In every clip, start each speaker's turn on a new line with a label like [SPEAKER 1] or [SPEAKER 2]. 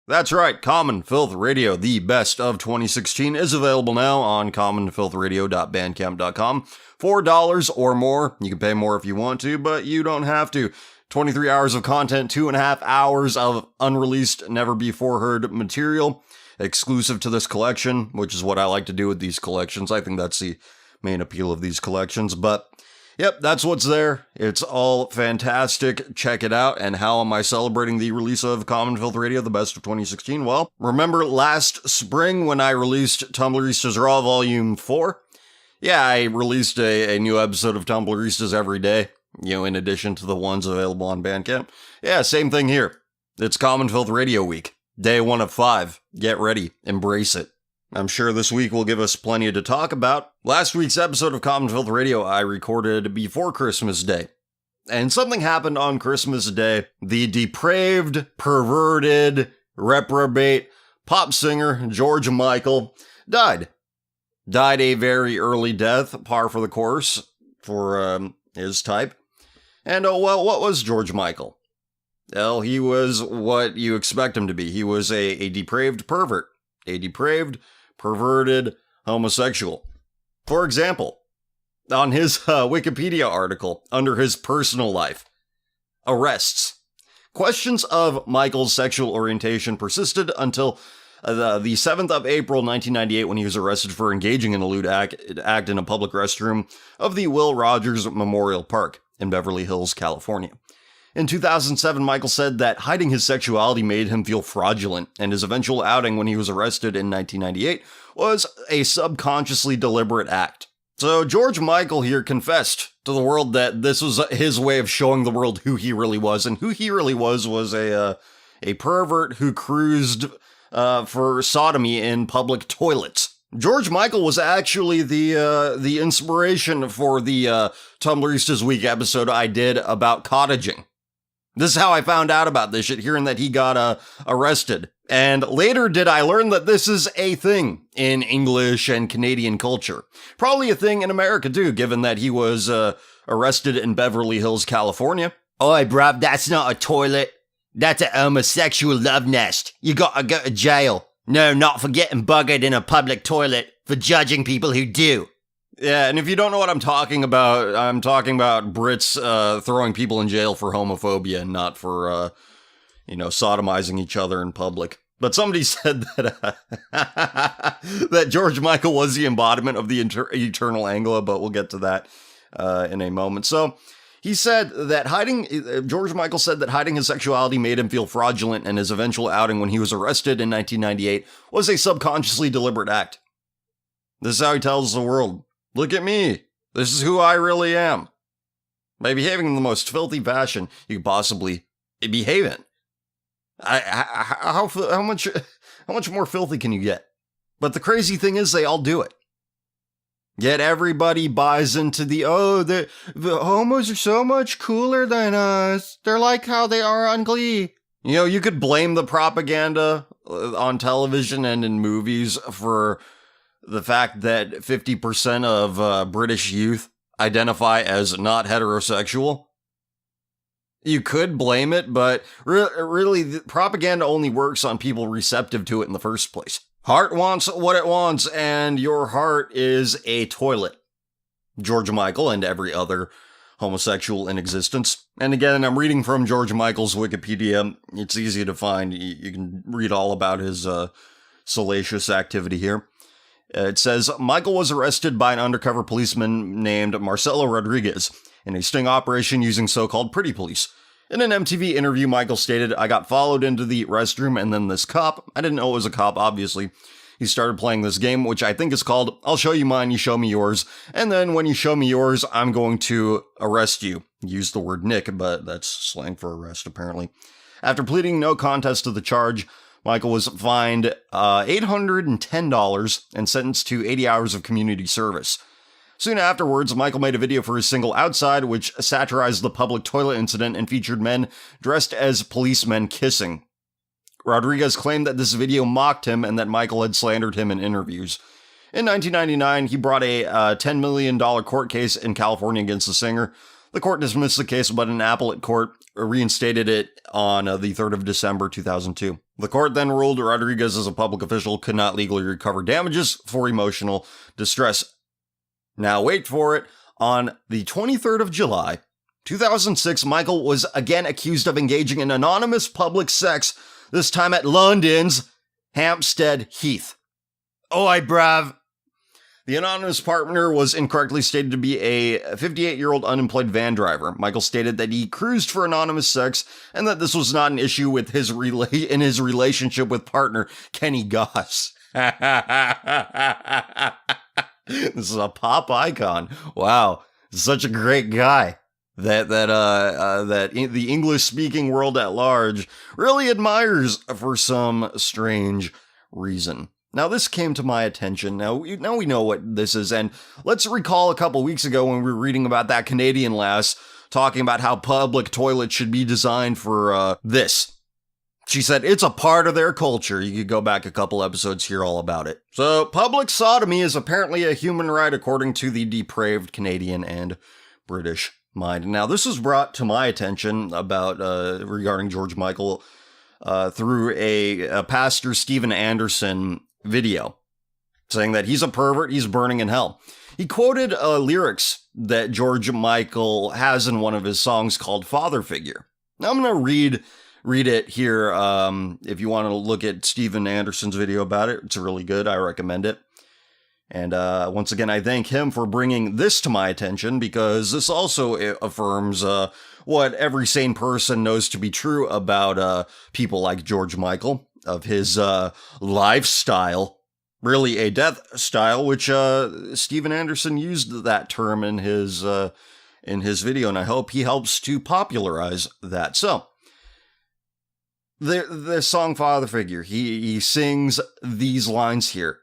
[SPEAKER 1] That's right, Common Filth Radio, the best of 2016, is available now on commonfilthradio.bandcamp.com. $4 or more. You can pay more if you want to, but you don't have to. 23 hours of content, 2.5 hours of unreleased, never-before-heard material, exclusive to this collection, which is what I like to do with these collections. I think that's the main appeal of these collections, but yep, that's what's there. It's all fantastic. Check it out. And how am I celebrating the release of Common Filth Radio, the best of 2016? Well, remember last spring when I released Tumblristas Raw Volume 4? Yeah, I released a new episode of Tumblristas every day, in addition to the ones available on Bandcamp. Yeah, same thing here. It's Common Filth Radio Week. Day 1 of 5. Get ready. Embrace it. I'm sure this week will give us plenty to talk about. Last week's episode of Common Filth Radio I recorded before Christmas Day. And something happened on Christmas Day. The depraved, perverted, reprobate pop singer George Michael died. Died a very early death, par for the course for his type. And what was George Michael? Well, he was what you expect him to be. He was a depraved pervert. A depraved, perverted homosexual. For example, on his Wikipedia article, under his personal life, arrests. Questions of Michael's sexual orientation persisted until the 7th of April 1998 when he was arrested for engaging in a lewd act in a public restroom of the Will Rogers Memorial Park in Beverly Hills, California. In 2007, Michael said that hiding his sexuality made him feel fraudulent, and his eventual outing when he was arrested in 1998 was a subconsciously deliberate act. So George Michael here confessed to the world that this was his way of showing the world who he really was, and who he really was a pervert who cruised for sodomy in public toilets. George Michael was actually the inspiration for the Tumblristas Week episode I did about cottaging. This is how I found out about this shit, hearing that he got arrested. And later did I learn that this is a thing in English and Canadian culture. Probably a thing in America too, given that he was arrested in Beverly Hills, California.
[SPEAKER 2] Oi, bruv, that's not a toilet. That's a homosexual love nest. You gotta go to jail. No, not for getting buggered in a public toilet, for judging people who do.
[SPEAKER 1] Yeah, and if you don't know what I'm talking about Brits throwing people in jail for homophobia and not for, sodomizing each other in public. But somebody said that that George Michael was the embodiment of the eternal Angla, but we'll get to that in a moment. So he said that George Michael said that hiding his sexuality made him feel fraudulent, and his eventual outing when he was arrested in 1998 was a subconsciously deliberate act. This is how he tells the world. Look at me. This is who I really am. By behaving in the most filthy fashion you could possibly behave in. How much more filthy can you get? But the crazy thing is they all do it. Yet everybody buys into the homos are so much cooler than us. They're like how they are on Glee. You could blame the propaganda on television and in movies for the fact that 50% of British youth identify as not heterosexual. You could blame it, but really, the propaganda only works on people receptive to it in the first place. Heart wants what it wants, and your heart is a toilet. George Michael and every other homosexual in existence. And again, I'm reading from George Michael's Wikipedia. It's easy to find. You can read all about his salacious activity here. It says, Michael was arrested by an undercover policeman named Marcelo Rodriguez in a sting operation using so-called pretty police. In an MTV interview, Michael stated, I got followed into the restroom and then this cop, I didn't know it was a cop, obviously. He started playing this game, which I think is called, I'll show you mine, you show me yours. And then when you show me yours, I'm going to arrest you. Use the word nick, but that's slang for arrest, apparently. After pleading no contest to the charge, Michael was fined $810 and sentenced to 80 hours of community service. Soon afterwards, Michael made a video for his single Outside, which satirized the public toilet incident and featured men dressed as policemen kissing. Rodriguez claimed that this video mocked him and that Michael had slandered him in interviews. In 1999, he brought a $10 million court case in California against the singer. The court dismissed the case, but an appellate court reinstated it on the 3rd of December 2002. The court then ruled Rodriguez, as a public official, could not legally recover damages for emotional distress. Now wait for it. On the 23rd of July, 2006, Michael was again accused of engaging in anonymous public sex, this time at London's Hampstead Heath. Oi, bruv. The anonymous partner was incorrectly stated to be a 58-year-old unemployed van driver. Michael stated that he cruised for anonymous sex and that this was not an issue with his in his relationship with partner Kenny Goss. This is a pop icon. Wow, such a great guy that the English-speaking world at large really admires for some strange reason. Now, this came to my attention. Now we know what this is, and let's recall a couple weeks ago when we were reading about that Canadian lass talking about how public toilets should be designed for this. She said it's a part of their culture. You could go back a couple episodes, hear all about it. So, public sodomy is apparently a human right according to the depraved Canadian and British mind. Now, this was brought to my attention about regarding George Michael through a pastor Stephen Anderson video, saying that he's a pervert, he's burning in hell. He quoted lyrics that George Michael has in one of his songs called Father Figure. Now I'm going to read it here. If you want to look at Stephen Anderson's video about it, it's really good. I recommend it. And once again, I thank him for bringing this to my attention, because this also affirms what every sane person knows to be true about people like George Michael, of his lifestyle, really a death style, which Stephen Anderson used that term in his video, and I hope he helps to popularize that. So, the song Father Figure, he sings these lines here.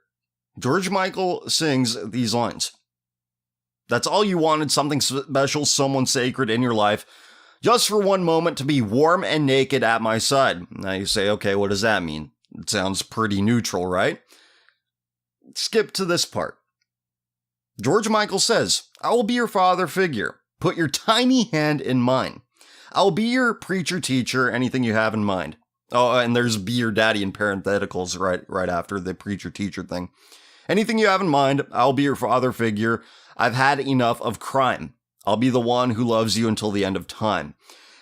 [SPEAKER 1] George Michael sings these lines. That's all you wanted, something special, someone sacred in your life, just for one moment to be warm and naked at my side. Now you say, okay, what does that mean? It sounds pretty neutral, right? Skip to this part. George Michael says, I will be your father figure. Put your tiny hand in mine. I'll be your preacher teacher, anything you have in mind. Oh, and there's be your daddy in parentheticals right after the preacher teacher thing. Anything you have in mind, I'll be your father figure. I've had enough of crime. I'll be the one who loves you until the end of time.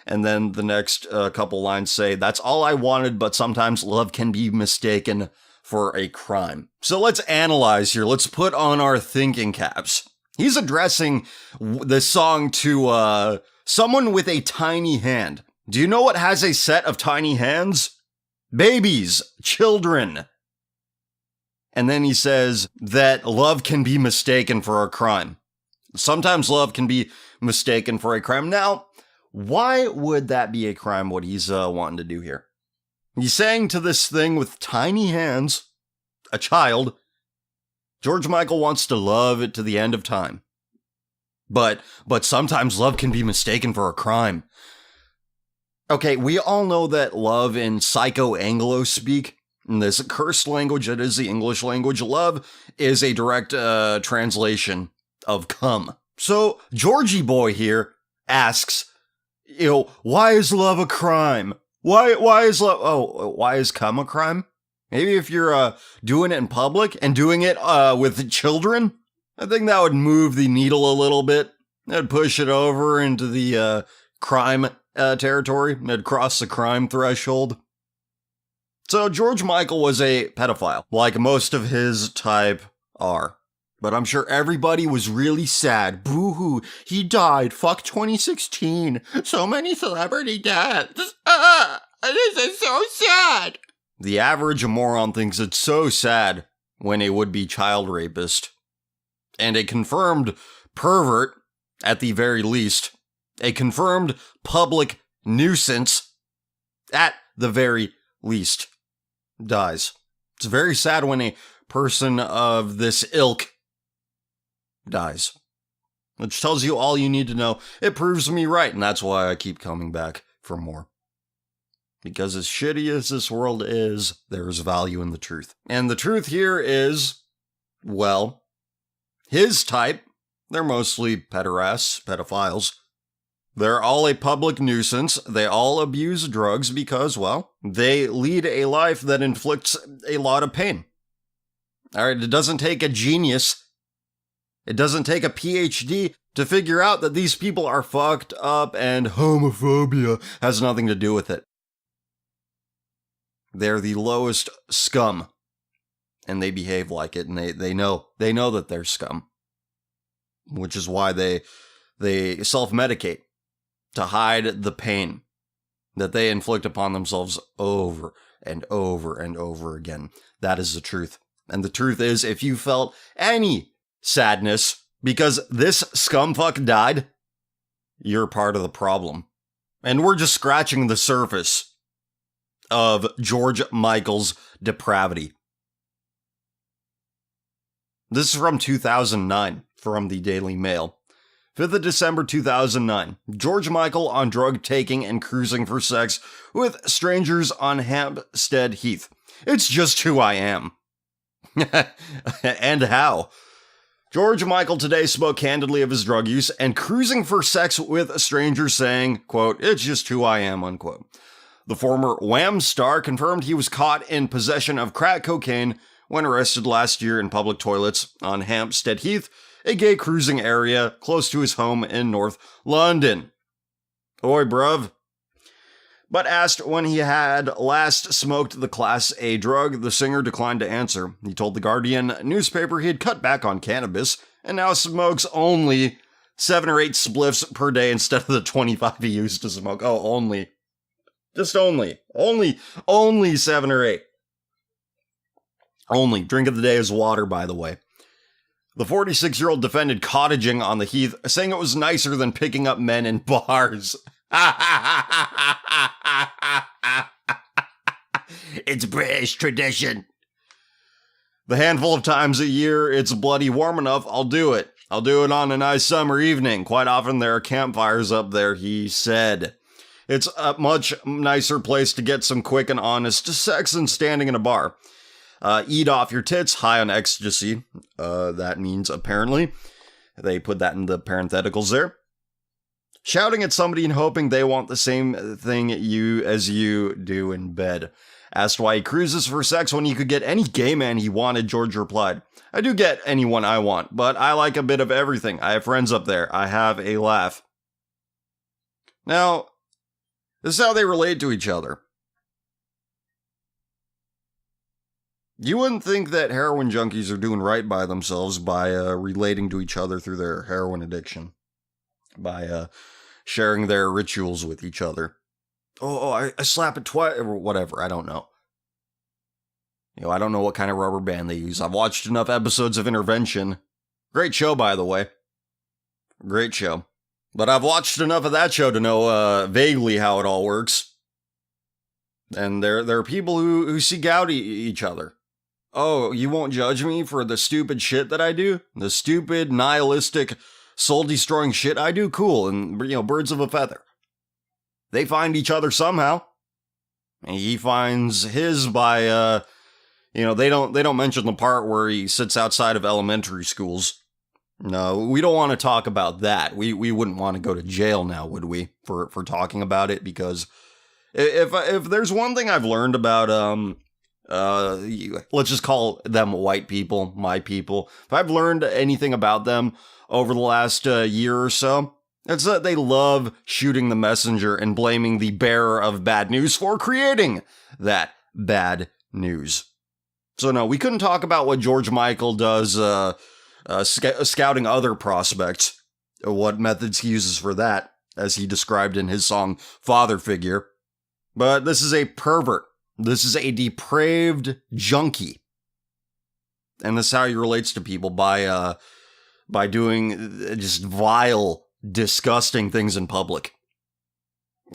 [SPEAKER 1] And then the next couple lines say, that's all I wanted, but sometimes love can be mistaken for a crime. So let's analyze here. Let's put on our thinking caps. He's addressing this song to someone with a tiny hand. Do you know what has a set of tiny hands? Babies, children. And then he says that love can be mistaken for a crime. Sometimes love can be mistaken for a crime. Now, why would that be a crime, what he's wanting to do here? He's saying to this thing with tiny hands, a child, George Michael wants to love it to the end of time. But sometimes love can be mistaken for a crime. Okay, we all know that love in Psycho-Anglo speak, in this cursed language that is the English language, love is a direct translation of come. So, Georgie boy here asks, why is love a crime? Why is cum a crime? Maybe if you're doing it in public and doing it with children, I think that would move the needle a little bit. That'd push it over into the crime territory. It'd cross the crime threshold. So George Michael was a pedophile, like most of his type are. But I'm sure everybody was really sad. Boo-hoo, he died. Fuck 2016. So many celebrity deaths. This is so sad. The average moron thinks it's so sad when a would-be child rapist, and a confirmed pervert, at the very least, a confirmed public nuisance, at the very least, dies. It's very sad when a person of this ilk dies. Which tells you all you need to know. It proves me right, and that's why I keep coming back for more. Because as shitty as this world is, there is value in the truth. And the truth here is, well, his type, they're mostly pedophiles, They're all a public nuisance. They all abuse drugs because, well, they lead a life that inflicts a lot of pain. All right, it doesn't take a genius. It doesn't take a PhD to figure out that these people are fucked up and homophobia has nothing to do with it. They're the lowest scum. And they behave like it, and they know that they're scum. Which is why they self-medicate to hide the pain that they inflict upon themselves over and over and over again. That is the truth. And the truth is, if you felt any sadness because this scumfuck died, you're part of the problem. And we're just scratching the surface of George Michael's depravity. This is from 2009, from the Daily Mail. 5th of December 2009. George Michael on drug taking and cruising for sex with strangers on Hampstead Heath. It's just who I am. And how? George Michael today spoke candidly of his drug use and cruising for sex with strangers, saying, quote, "It's just who I am," unquote. The former Wham star confirmed he was caught in possession of crack cocaine when arrested last year in public toilets on Hampstead Heath, a gay cruising area close to his home in North London. Oi, bruv. But asked when he had last smoked the Class A drug, the singer declined to answer. He told the Guardian newspaper he had cut back on cannabis and now smokes only 7 or 8 spliffs per day instead of the 25 he used to smoke. Oh, only. Just only. Only 7 or 8. Only. Drink of the day is water, by the way. The 46-year-old defended cottaging on the Heath, saying it was nicer than picking up men in bars.
[SPEAKER 2] It's British tradition.
[SPEAKER 1] The handful of times a year it's bloody warm enough, I'll do it. I'll do it on a nice summer evening. Quite often there are campfires up there, he said. It's a much nicer place to get some quick and honest sex than standing in a bar. Eat off your tits, high on ecstasy. That means, apparently, they put that in the parentheticals there. Shouting at somebody and hoping they want the same thing as you do in bed. Asked why he cruises for sex when he could get any gay man he wanted, George replied, "I do get anyone I want, but I like a bit of everything. I have friends up there. I have a laugh." Now, this is how they relate to each other. You wouldn't think that heroin junkies are doing right by themselves by relating to each other through their heroin addiction. By sharing their rituals with each other. I slap it twice, or whatever, I don't know. I don't know what kind of rubber band they use. I've watched enough episodes of Intervention. Great show, by the way. Great show. But I've watched enough of that show to know vaguely how it all works. And there are people who seek out each other. Oh, you won't judge me for the stupid shit that I do? The stupid, nihilistic, soul-destroying shit I do? Cool, and, birds of a feather. They find each other somehow. And he finds his by, they don't mention the part where he sits outside of elementary schools. No, we don't want to talk about that. We wouldn't want to go to jail now, would we, for talking about it? Because if there's one thing I've learned about, let's just call them white people, my people. If I've learned anything about them over the last year or so, it's that they love shooting the messenger and blaming the bearer of bad news for creating that bad news. So no, we couldn't talk about what George Michael does scouting other prospects, what methods he uses for that, as he described in his song Father Figure. But this is a pervert. This is a depraved junkie. And this is how he relates to people, by doing just vile, disgusting things in public.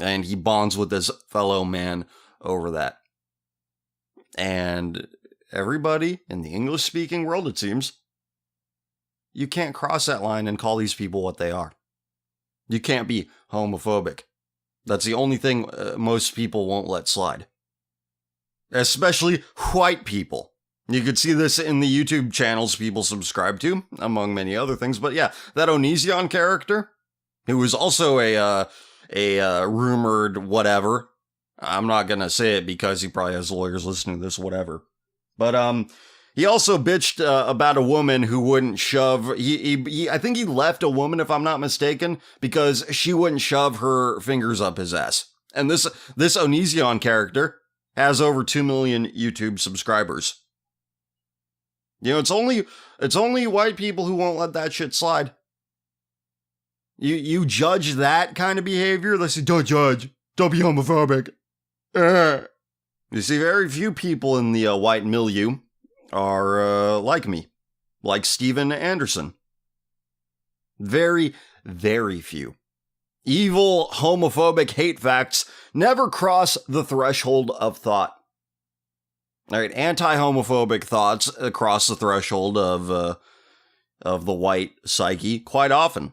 [SPEAKER 1] And he bonds with his fellow man over that. And everybody in the English-speaking world, it seems, you can't cross that line and call these people what they are. You can't be homophobic. That's the only thing most people won't let slide. Especially white people. You could see this in the YouTube channels people subscribe to, among many other things. But yeah, that Onision character, who was also a rumored whatever. I'm not gonna say it because he probably has lawyers listening to this, whatever. But he also bitched about a woman who wouldn't shove. I think he left a woman, if I'm not mistaken, because she wouldn't shove her fingers up his ass. And this Onision character has over 2 million YouTube subscribers. You know, it's only white people who won't let that shit slide. You judge that kind of behavior. They say, don't judge. Don't be homophobic. You see, very few people in the white milieu are like me. Like Steven Anderson. Very, very few. Evil, homophobic hate facts never cross the threshold of thought. All right, anti-homophobic thoughts cross the threshold of the white psyche quite often.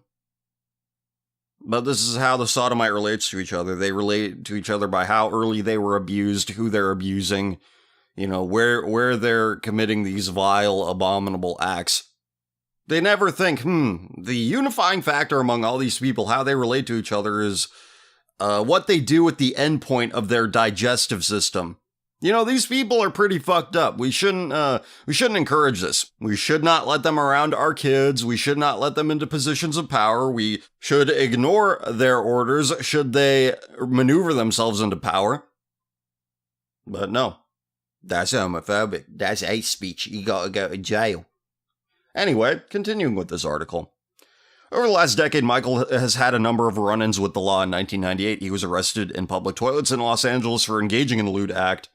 [SPEAKER 1] But this is how the sodomite relates to each other. They relate to each other by how early they were abused, who they're abusing, you know, where they're committing these vile, abominable acts. They never think, the unifying factor among all these people, how they relate to each other, is what they do at the end point of their digestive system. You know, these people are pretty fucked up. We shouldn't encourage this. We should not let them around our kids. We should not let them into positions of power. We should ignore their orders should they maneuver themselves into power. But no, that's homophobic. That's hate speech. You gotta go to jail. Anyway, continuing with this article. Over the last decade, Michael has had a number of run-ins with the law. In 1998, he was arrested in public toilets in Los Angeles for engaging in the lewd act,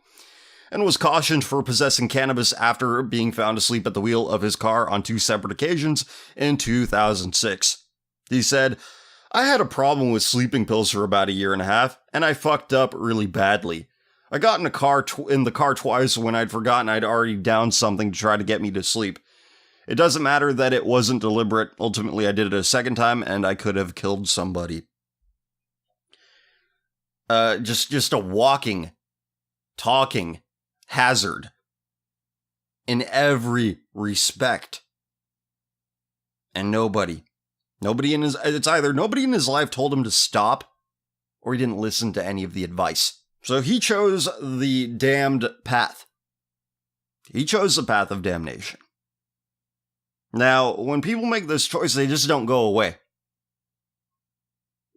[SPEAKER 1] and was cautioned for possessing cannabis after being found asleep at the wheel of his car on 2 separate occasions in 2006. He said, I had a problem with sleeping pills for about 1.5 years, and I fucked up really badly. I got in the car twice when I'd forgotten I'd already downed something to try to get me to sleep. It doesn't matter that it wasn't deliberate. Ultimately, I did it a second time, and I could have killed somebody. Just a walking, talking hazard in every respect. And nobody in his life told him to stop, or he didn't listen to any of the advice. So he chose the damned path. He chose the path of damnation. Now, when people make this choice, they just don't go away.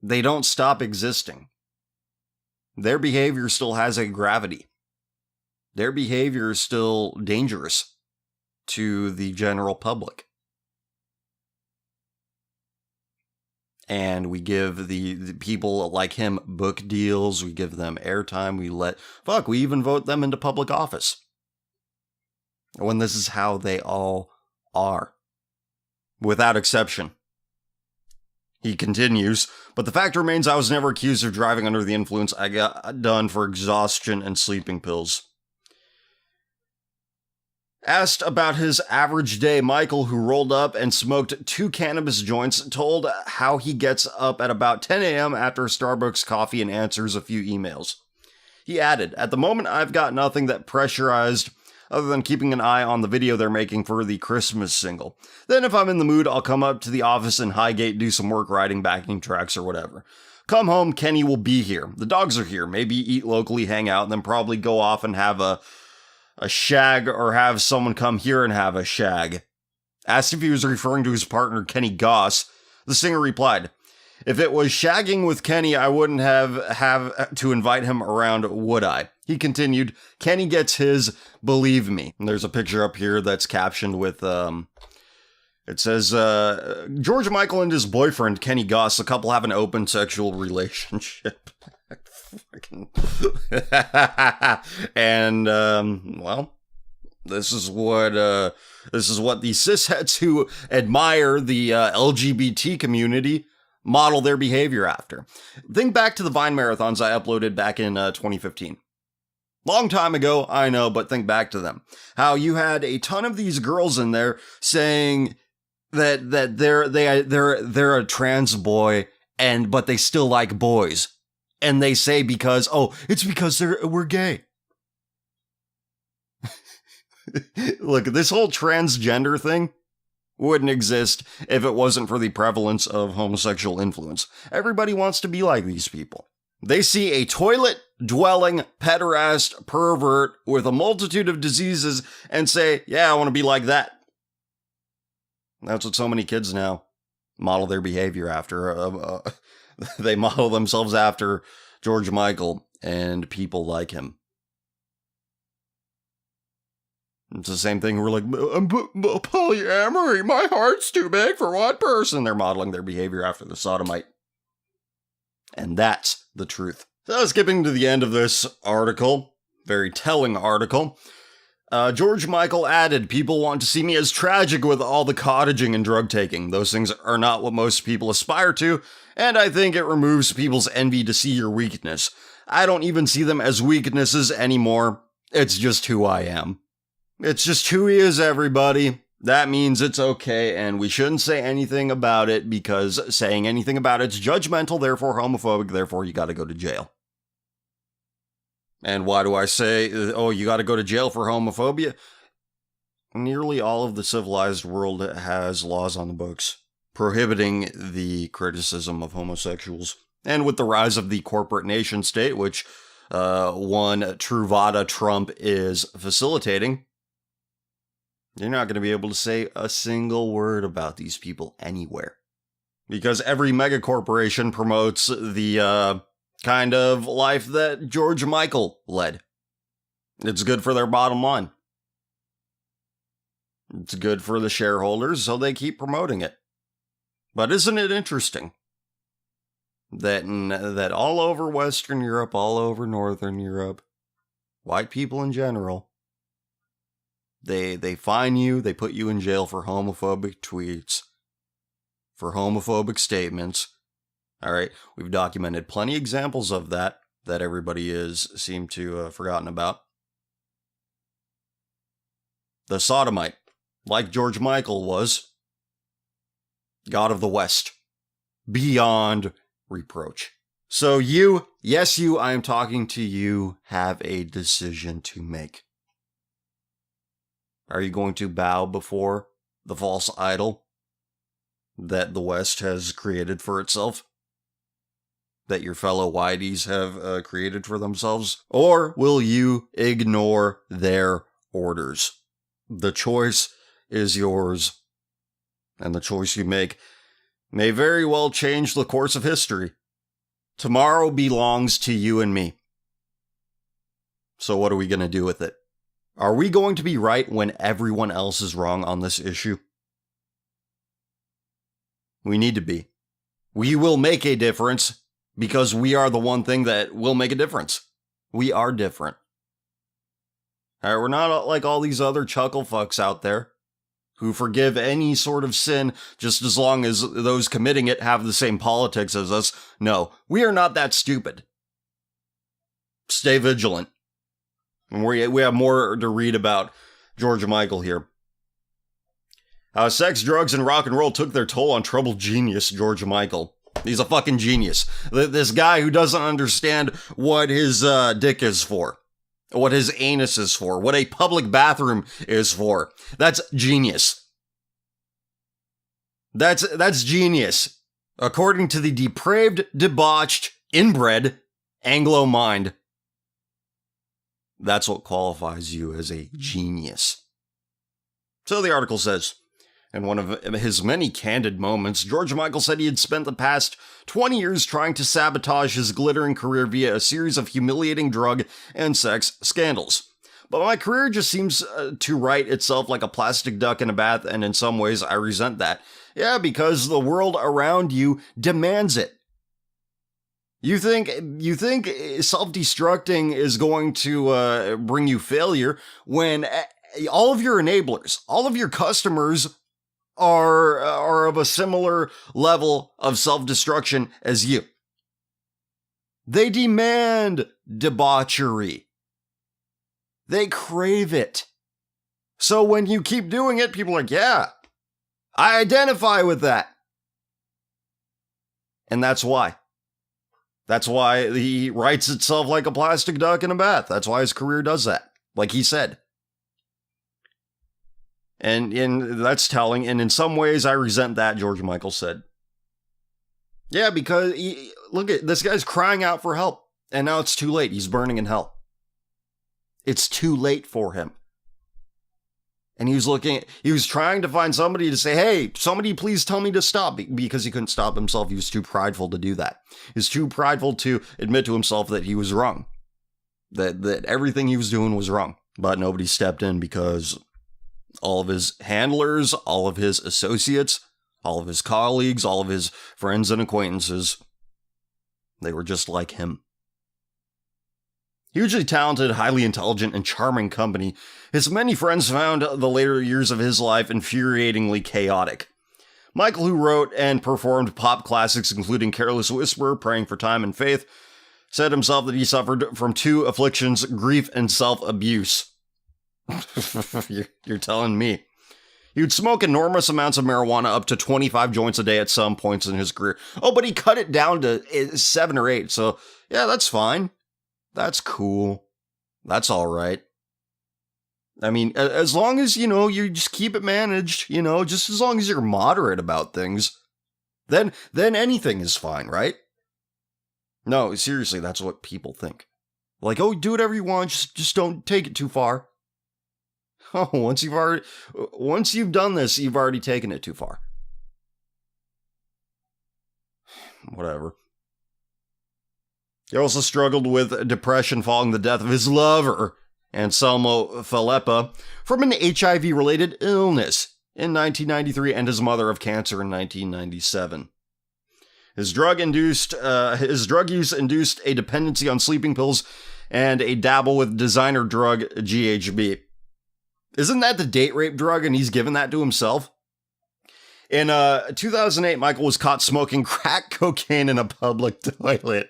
[SPEAKER 1] They don't stop existing. Their behavior still has a gravity. Their behavior is still dangerous to the general public. And we give the people like him book deals, we give them airtime, we even vote them into public office. When this is how they all are. Without exception. He continues, but the fact remains I was never accused of driving under the influence. I got done for exhaustion and sleeping pills. Asked about his average day, Michael, who rolled up and smoked 2 cannabis joints, told how he gets up at about 10 a.m. after a Starbucks coffee and answers a few emails. He added, at the moment I've got nothing that pressurized other than keeping an eye on the video they're making for the Christmas single. Then if I'm in the mood, I'll come up to the office in Highgate, do some work writing backing tracks or whatever. Come home, Kenny will be here. The dogs are here. Maybe eat locally, hang out, and then probably go off and have a shag or have someone come here and have a shag. Asked if he was referring to his partner, Kenny Goss, the singer replied, if it was shagging with Kenny, I wouldn't have to invite him around, would I? He continued, Kenny gets his, believe me. And there's a picture up here that's captioned with, it says, George Michael and his boyfriend, Kenny Goss, the couple have an open sexual relationship. And, well, this is what the cisheads who admire the LGBT community model their behavior after. Think back to the Vine marathons I uploaded back in 2015. Long time ago, I know, but think back to them. How you had a ton of these girls in there saying that they're a trans boy but they still like boys. And they say it's because we're gay. Look, this whole transgender thing, wouldn't exist if it wasn't for the prevalence of homosexual influence. Everybody wants to be like these people. They see a toilet-dwelling pederast pervert with a multitude of diseases and say, yeah, I want to be like that. That's what so many kids now model their behavior after. They model themselves after George Michael and people like him. It's the same thing. We're like, I'm polyamory. My heart's too big for one person. They're modeling their behavior after the sodomite. And that's the truth. So skipping to the end of this article, very telling article, George Michael added, people want to see me as tragic with all the cottaging and drug taking. Those things are not what most people aspire to, and I think it removes people's envy to see your weakness. I don't even see them as weaknesses anymore. It's just who I am. It's just who he is, everybody. That means it's okay, and we shouldn't say anything about it, because saying anything about it's judgmental, therefore homophobic, therefore you gotta go to jail. And why do I say, oh, you gotta go to jail for homophobia? Nearly all of the civilized world has laws on the books prohibiting the criticism of homosexuals. And with the rise of the corporate nation state, which one Truvada Trump is facilitating, you're not going to be able to say a single word about these people anywhere. Because every megacorporation promotes the kind of life that George Michael led. It's good for their bottom line. It's good for the shareholders, so they keep promoting it. But isn't it interesting that all over Western Europe, all over Northern Europe, white people in general, They fine you, they put you in jail for homophobic tweets, for homophobic statements. All right, we've documented plenty of examples of that everybody seem to have forgotten about. The sodomite, like George Michael was, God of the West, beyond reproach. So you, yes you, I am talking to you, have a decision to make. Are you going to bow before the false idol that the West has created for itself? That your fellow whiteys have created for themselves? Or will you ignore their orders? The choice is yours. And the choice you make may very well change the course of history. Tomorrow belongs to you and me. So what are we going to do with it? Are we going to be right when everyone else is wrong on this issue? We need to be. We will make a difference because we are the one thing that will make a difference. We are different. All right, we're not like all these other chuckle fucks out there who forgive any sort of sin just as long as those committing it have the same politics as us. No, we are not that stupid. Stay vigilant. And we have more to read about George Michael here. Sex, drugs, and rock and roll took their toll on troubled genius George Michael. He's a fucking genius. This guy who doesn't understand what his dick is for, what his anus is for, what a public bathroom is for. That's genius. That's genius. According to the depraved, debauched, inbred Anglo mind. That's what qualifies you as a genius. So the article says, in one of his many candid moments, George Michael said he had spent the past 20 years trying to sabotage his glittering career via a series of humiliating drug and sex scandals. But my career just seems to right itself like a plastic duck in a bath, and in some ways I resent that. Yeah, because the world around you demands it. You think self-destructing is going to bring you failure when all of your enablers, all of your customers are of a similar level of self-destruction as you. They demand debauchery. They crave it. So when you keep doing it, people are like, yeah, I identify with that. And that's why. That's why he writes itself like a plastic duck in a bath. That's why his career does that, like he said. And that's telling. And in some ways, I resent that, George Michael said. Yeah, because look at this guy's crying out for help. And now it's too late. He's burning in hell. It's too late for him. And he was trying to find somebody to say, hey, somebody please tell me to stop, because he couldn't stop himself. He was too prideful to do that. He was too prideful to admit to himself that he was wrong. That everything he was doing was wrong. But nobody stepped in because all of his handlers, all of his associates, all of his colleagues, all of his friends and acquaintances, they were just like him. Hugely talented, highly intelligent, and charming company, his many friends found the later years of his life infuriatingly chaotic. Michael, who wrote and performed pop classics including Careless Whisper, Praying for Time, and Faith, said himself that he suffered from two afflictions, grief and self-abuse. You're telling me. He would smoke enormous amounts of marijuana, up to 25 joints a day at some points in his career. Oh, but he cut it down to 7 or 8, so yeah, that's fine. That's cool. That's all right. I mean, as long as, you just keep it managed, just as long as you're moderate about things, then anything is fine, right? No, seriously, that's what people think. Like, oh, do whatever you want, just don't take it too far. Oh, once you've done this, you've already taken it too far. Whatever. He also struggled with depression following the death of his lover, Anselmo Falepa, from an HIV-related illness in 1993 and his mother of cancer in 1997. His drug use induced a dependency on sleeping pills and a dabble with designer drug GHB. Isn't that the date rape drug, and he's given that to himself? In 2008, Michael was caught smoking crack cocaine in a public toilet.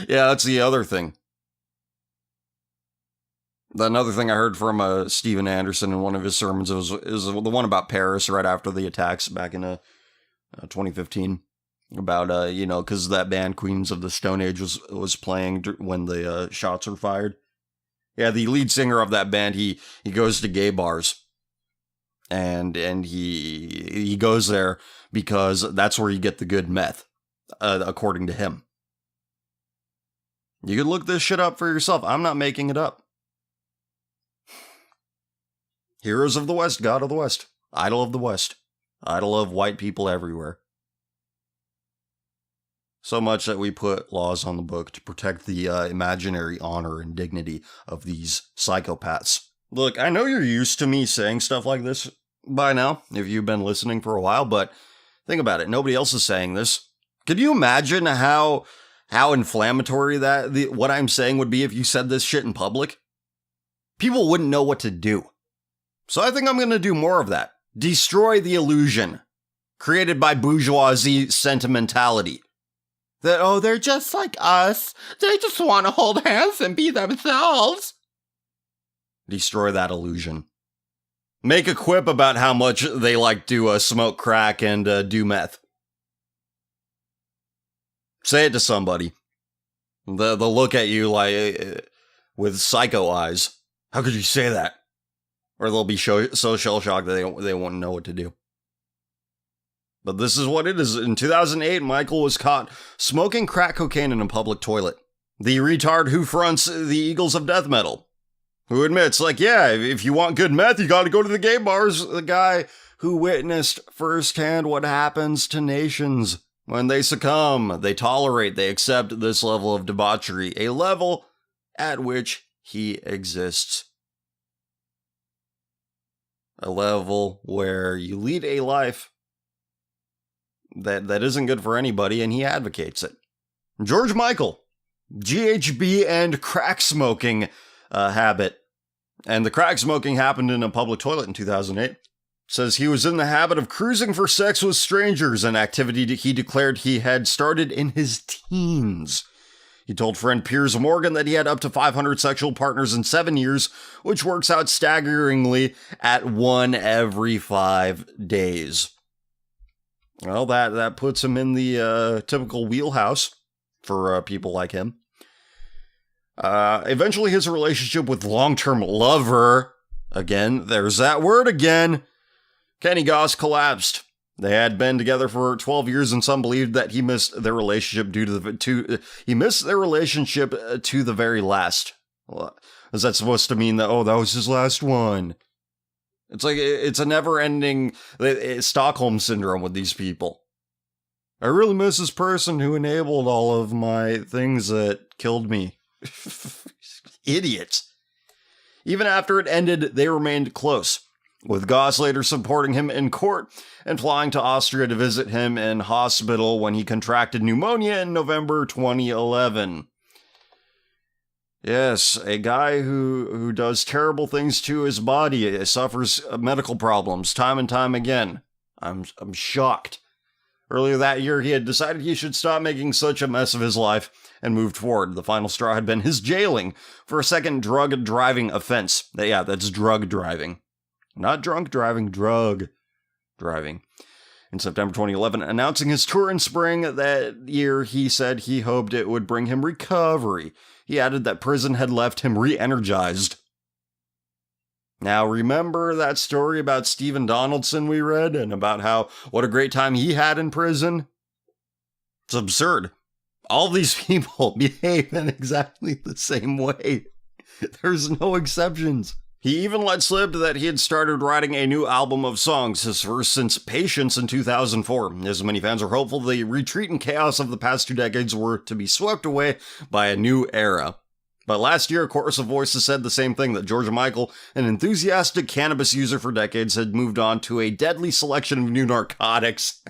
[SPEAKER 1] Yeah, that's the other thing. Another thing I heard from Steven Anderson in one of his sermons is the one about Paris right after the attacks back in 2015. About, because that band Queens of the Stone Age was playing when the shots were fired. Yeah, the lead singer of that band, he goes to gay bars. And he goes there because that's where you get the good meth, according to him. You could look this shit up for yourself. I'm not making it up. Heroes of the West, God of the West, idol of the West, idol of white people everywhere. So much that we put laws on the book to protect the imaginary honor and dignity of these psychopaths. Look, I know you're used to me saying stuff like this by now, if you've been listening for a while, but think about it. Nobody else is saying this. Could you imagine how inflammatory what I'm saying would be if you said this shit in public? People wouldn't know what to do. So I think I'm going to do more of that. Destroy the illusion created by bourgeoisie sentimentality. That, oh, they're just like us. They just want to hold hands and be themselves. Destroy that illusion. Make a quip about how much they like to smoke crack and do meth. Say it to somebody. They'll look at you like with psycho eyes. How could you say that? Or they'll be so shell-shocked that they won't know what to do. But this is what it is. In 2008, Michael was caught smoking crack cocaine in a public toilet. The retard who fronts the Eagles of death metal. Who admits, like, yeah, if you want good meth, you gotta go to the gay bars. The guy who witnessed firsthand what happens to nations when they succumb, they tolerate, they accept this level of debauchery, a level at which he exists. A level where you lead a life that isn't good for anybody, and he advocates it. George Michael, GHB and crack smoking habit. And the crack smoking happened in a public toilet in 2008. Says he was in the habit of cruising for sex with strangers, an activity he declared he had started in his teens. He told friend Piers Morgan that he had up to 500 sexual partners in 7 years, which works out staggeringly at 1 every 5 days. Well, that puts him in the typical wheelhouse for people like him. Eventually, his relationship with long-term lover Again, there's that word again. Kenny Goss collapsed. They had been together for 12 years, and some believed that he missed their relationship to the very last. Well, is that supposed to mean that, oh, that was his last one? It's like, it's a never-ending Stockholm syndrome with these people. I really miss this person who enabled all of my things that killed me. Idiots. Even after it ended, they remained close, with Goss later supporting him in court and flying to Austria to visit him in hospital when he contracted pneumonia in November 2011. Yes, a guy who does terrible things to his body suffers medical problems time and time again. I'm shocked. Earlier that year, he had decided he should stop making such a mess of his life and moved forward. The final straw had been his jailing for a second drug driving offense. Yeah, that's drug driving. Not drunk driving, drug driving. In September 2011, announcing his tour in spring that year, he said he hoped it would bring him recovery. He added that prison had left him re-energized. Now, remember that story about Stephen Donaldson we read, and about what a great time he had in prison? It's absurd. All these people behave in exactly the same way. There's no exceptions. He even let slip that he had started writing a new album of songs, his first since Patience in 2004. As many fans are hopeful, the retreat and chaos of the past 2 decades were to be swept away by a new era. But last year, a chorus of voices said the same thing, that George Michael, an enthusiastic cannabis user for decades, had moved on to a deadly selection of new narcotics.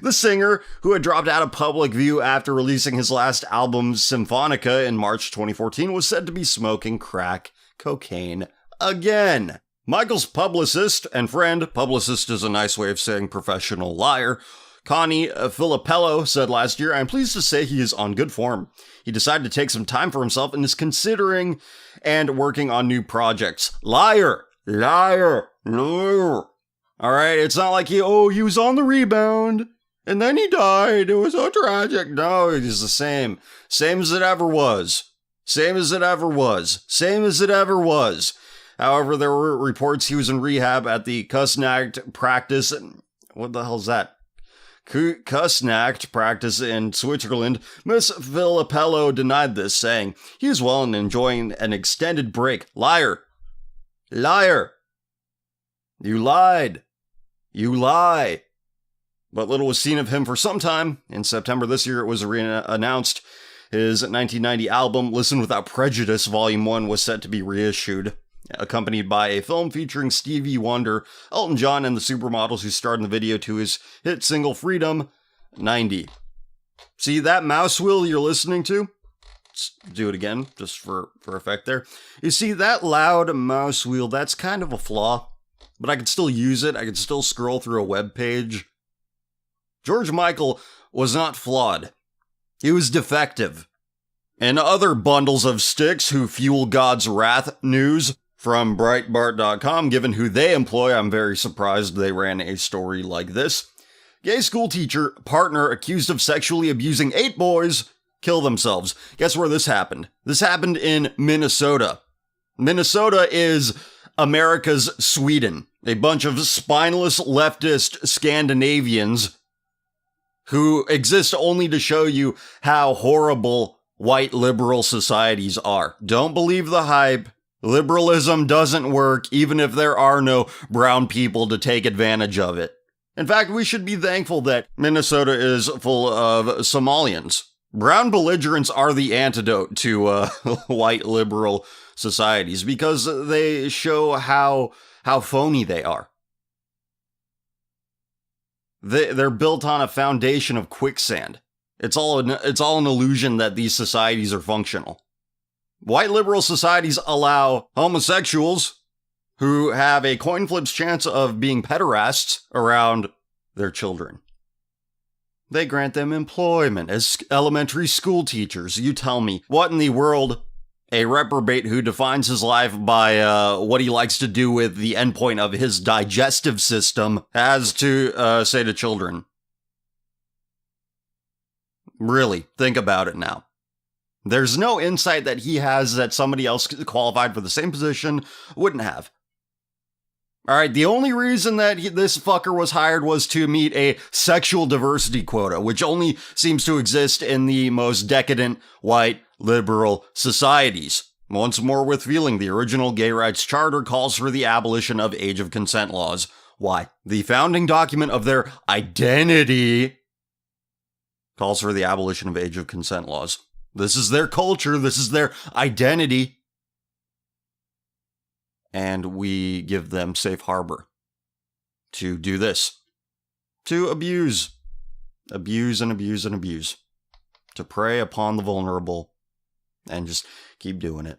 [SPEAKER 1] The singer, who had dropped out of public view after releasing his last album, Symphonica, in March 2014, was said to be smoking crack cocaine again. Michael's publicist and friend, publicist is a nice way of saying professional liar, Connie Filippello, said last year, "I'm pleased to say he is on good form. He decided to take some time for himself and is considering and working on new projects." Liar! Liar! Liar! Alright, it's not like he was on the rebound, and then he died. It was so tragic. No, he's the same. Same as it ever was. Same as it ever was. Same as it ever was. However, there were reports he was in rehab at the Kusnacht practice. What the hell's that? Kusnacht practice in Switzerland. Miss Filippello denied this, saying he is well and enjoying an extended break. Liar. Liar. You lied. You lie. But little was seen of him for some time. In September this year, it was announced his 1990 album, Listen Without Prejudice, Volume 1, was set to be reissued, accompanied by a film featuring Stevie Wonder, Elton John, and the supermodels who starred in the video to his hit single Freedom 90. See that mouse wheel you're listening to? Let's do it again, just for effect there. You see that loud mouse wheel, that's kind of a flaw, but I could still use it. I could still scroll through a web page. George Michael was not flawed. He was defective. And other bundles of sticks who fuel God's wrath news from Breitbart.com, given who they employ, I'm very surprised they ran a story like this. Gay school teacher partner accused of sexually abusing 8 boys kill themselves. Guess where this happened? This happened in Minnesota. Minnesota is America's Sweden. A bunch of spineless leftist Scandinavians who exist only to show you how horrible white liberal societies are. Don't believe the hype. Liberalism doesn't work, even if there are no brown people to take advantage of it. In fact, we should be thankful that Minnesota is full of Somalians. Brown belligerents are the antidote to white liberal societies because they show how phony they are. They're built on a foundation of quicksand. It's all an illusion that these societies are functional. White liberal societies allow homosexuals who have a coin flip's chance of being pederasts around their children. They grant them employment as elementary school teachers. You tell me, what in the world a reprobate who defines his life by what he likes to do with the endpoint of his digestive system has to say to children? Really, think about it now. There's no insight that he has that somebody else qualified for the same position wouldn't have. All right, the only reason that this fucker was hired was to meet a sexual diversity quota, which only seems to exist in the most decadent white liberal societies. Once more with feeling, the original gay rights charter calls for the abolition of age of consent laws. Why? The founding document of their identity calls for the abolition of age of consent laws. This is their culture, this is their identity. And we give them safe harbor to do this, to abuse, to prey upon the vulnerable, and just keep doing it.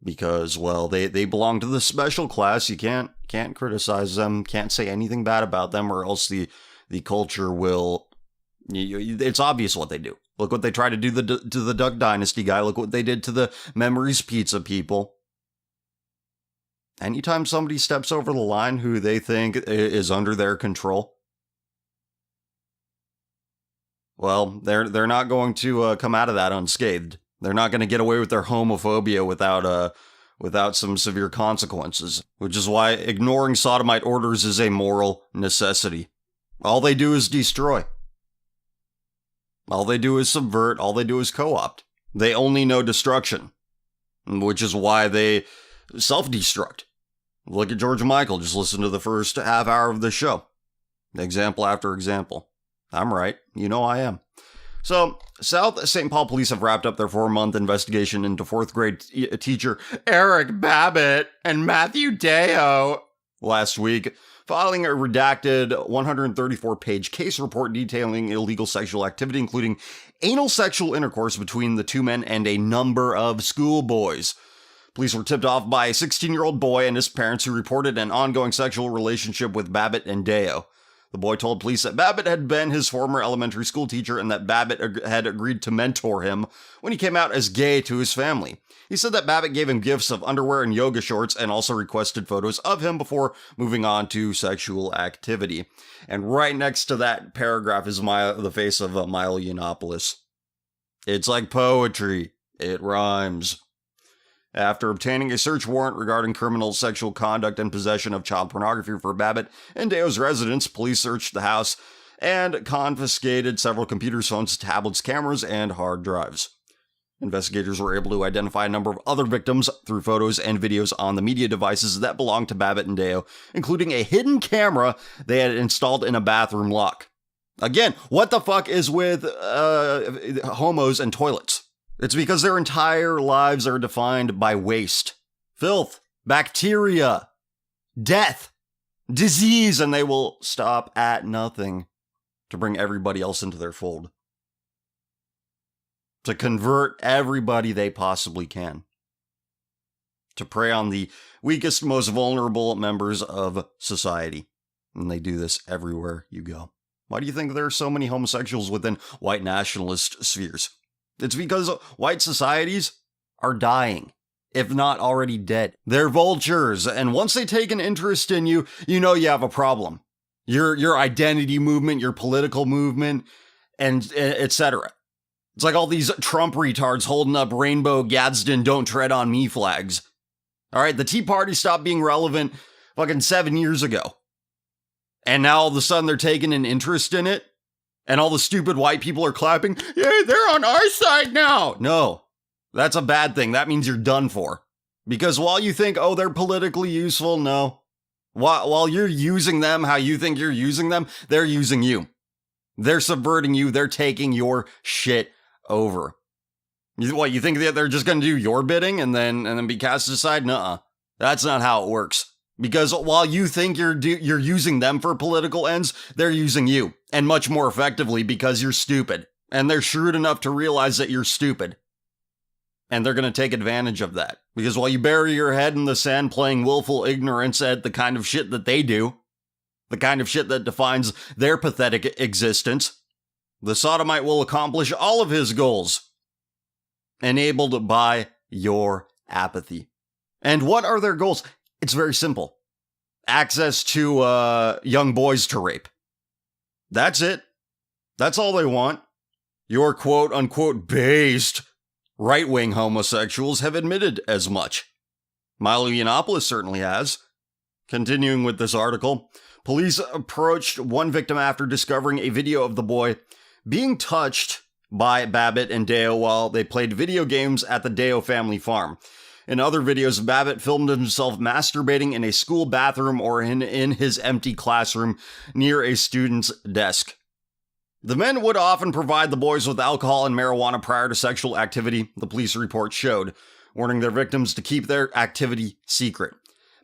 [SPEAKER 1] Because, well, they belong to the special class. You can't criticize them, can't say anything bad about them, or else the culture will. It's obvious what they do. Look what they try to do to the Duck Dynasty guy. Look what they did to the Memories Pizza people. Anytime somebody steps over the line who they think is under their control, well, they're not going to come out of that unscathed. They're not going to get away with their homophobia without some severe consequences, which is why ignoring sodomite orders is a moral necessity. All they do is destroy. All they do is subvert. All they do is co-opt. They only know destruction, which is why they self-destruct. Look at George Michael. Just listen to the first half hour of the show. Example after example. I'm right. You know I am. So, South St. Paul police have wrapped up their 4-month investigation into 4th grade teacher Eric Babbitt and Matthew Deo last week, filing a redacted 134-page case report detailing illegal sexual activity, including anal sexual intercourse between the two men and a number of schoolboys. Police were tipped off by a 16-year-old boy and his parents who reported an ongoing sexual relationship with Babbitt and Deo. The boy told police that Babbitt had been his former elementary school teacher and that Babbitt had agreed to mentor him when he came out as gay to his family. He said that Babbitt gave him gifts of underwear and yoga shorts and also requested photos of him before moving on to sexual activity. And right next to that paragraph is the face of Milo Yiannopoulos. It's like poetry. It rhymes. After obtaining a search warrant regarding criminal sexual conduct and possession of child pornography for Babbitt and Deo's residence, police searched the house and confiscated several computers, phones, tablets, cameras, and hard drives. Investigators were able to identify a number of other victims through photos and videos on the media devices that belonged to Babbitt and Deo, including a hidden camera they had installed in a bathroom lock. Again, what the fuck is with homos and toilets? It's because their entire lives are defined by waste, filth, bacteria, death, disease, and they will stop at nothing to bring everybody else into their fold. To convert everybody they possibly can. To prey on the weakest, most vulnerable members of society. And they do this everywhere you go. Why do you think there are so many homosexuals within white nationalist spheres? It's because white societies are dying, if not already dead. They're vultures, and once they take an interest in you, you know you have a problem. Your identity movement, your political movement, and etc. It's like all these Trump retards holding up Rainbow Gadsden Don't Tread on Me flags. All right, the Tea Party stopped being relevant fucking 7 years ago. And now all of a sudden they're taking an interest in it. And all the stupid white people are clapping, yay, they're on our side now. No, that's a bad thing. That means you're done for. Because while you think, oh, they're politically useful, no. While you're using them how you think you're using them, they're using you. They're subverting you. They're taking your shit over. What, you think that they're just going to do your bidding and then be cast aside? Nuh-uh. That's not how it works. Because while you think you're using them for political ends, they're using you. And much more effectively because you're stupid. And they're shrewd enough to realize that you're stupid. And they're going to take advantage of that. Because while you bury your head in the sand playing willful ignorance at the kind of shit that they do, the kind of shit that defines their pathetic existence, the sodomite will accomplish all of his goals. Enabled by your apathy. And what are their goals? It's very simple. Access to young boys to rape. That's it. That's all they want. Your quote-unquote based right-wing homosexuals have admitted as much. Milo Yiannopoulos certainly has. Continuing with this article, police approached one victim after discovering a video of the boy being touched by Babbitt and Deo while they played video games at the Deo family farm. In other videos, Babbitt filmed himself masturbating in a school bathroom or in his empty classroom near a student's desk. The men would often provide the boys with alcohol and marijuana prior to sexual activity, the police report showed, warning their victims to keep their activity secret.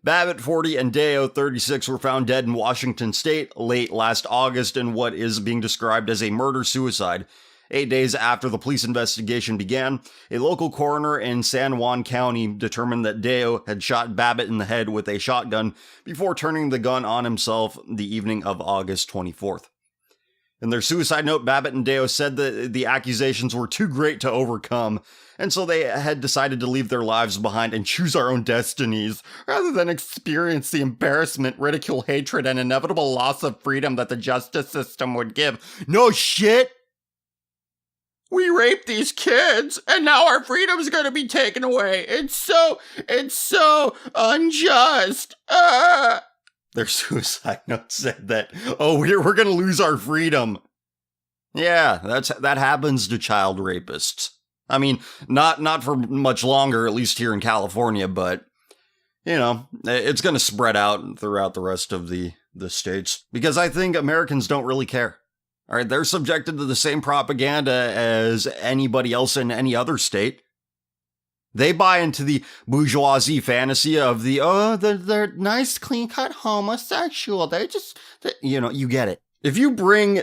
[SPEAKER 1] Babbitt, 40, and Deo, 36, were found dead in Washington state late last August in what is being described as a murder-suicide. 8 days after the police investigation began, a local coroner in San Juan County determined that Deo had shot Babbitt in the head with a shotgun before turning the gun on himself the evening of August 24th. In their suicide note, Babbitt and Deo said that the accusations were too great to overcome, and so they had decided to leave their lives behind and choose our own destinies, rather than experience the embarrassment, ridicule, hatred, and inevitable loss of freedom that the justice system would give. No shit! We raped these kids, and now our freedom's gonna be taken away. It's so unjust. Their suicide note said that, we're gonna lose our freedom. Yeah, that happens to child rapists. I mean, not for much longer, at least here in California, but, it's gonna spread out throughout the rest of the states. Because I think Americans don't really care. All right, they're subjected to the same propaganda as anybody else in any other state. They buy into the bourgeoisie fantasy of they're nice, clean-cut homosexual. You get it. If you bring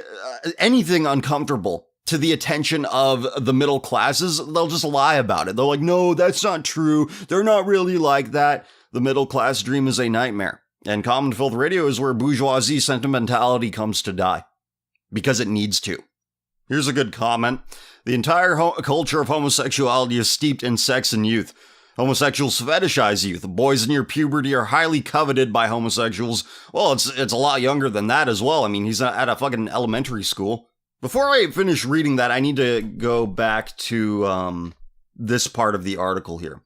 [SPEAKER 1] anything uncomfortable to the attention of the middle classes, they'll just lie about it. They're like, no, that's not true. They're not really like that. The middle class dream is a nightmare. And Common Filth Radio is where bourgeoisie sentimentality comes to die. Because it needs to. Here's a good comment. The entire culture of homosexuality is steeped in sex and youth. Homosexuals fetishize youth. Boys near puberty are highly coveted by homosexuals. Well, it's a lot younger than that as well. I mean, he's at a fucking elementary school. Before I finish reading that, I need to go back to this part of the article here.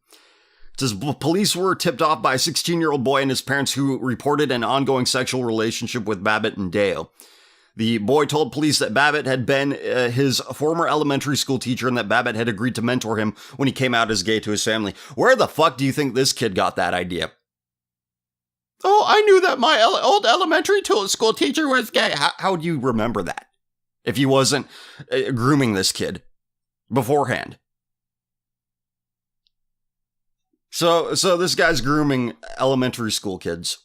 [SPEAKER 1] It says, police were tipped off by a 16-year-old boy and his parents who reported an ongoing sexual relationship with Babbitt and Deo. The boy told police that Babbitt had been his former elementary school teacher and that Babbitt had agreed to mentor him when he came out as gay to his family. Where the fuck do you think this kid got that idea? Oh, I knew that my old elementary school teacher was gay. How do you remember that? If he wasn't grooming this kid beforehand. So this guy's grooming elementary school kids.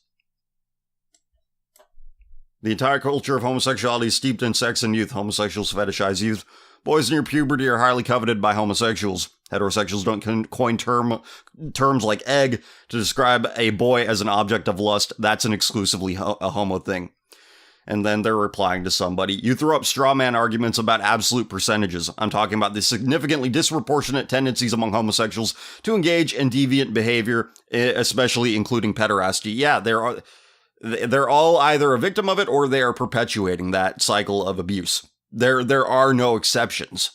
[SPEAKER 1] The entire culture of homosexuality is steeped in sex and youth. Homosexuals fetishize youth. Boys near puberty are highly coveted by homosexuals. Heterosexuals don't coin terms like egg to describe a boy as an object of lust. That's an exclusively a homo thing. And then they're replying to somebody. You throw up straw man arguments about absolute percentages. I'm talking about the significantly disproportionate tendencies among homosexuals to engage in deviant behavior, especially including pederasty. Yeah, they're all either a victim of it or they are perpetuating that cycle of abuse. There are no exceptions.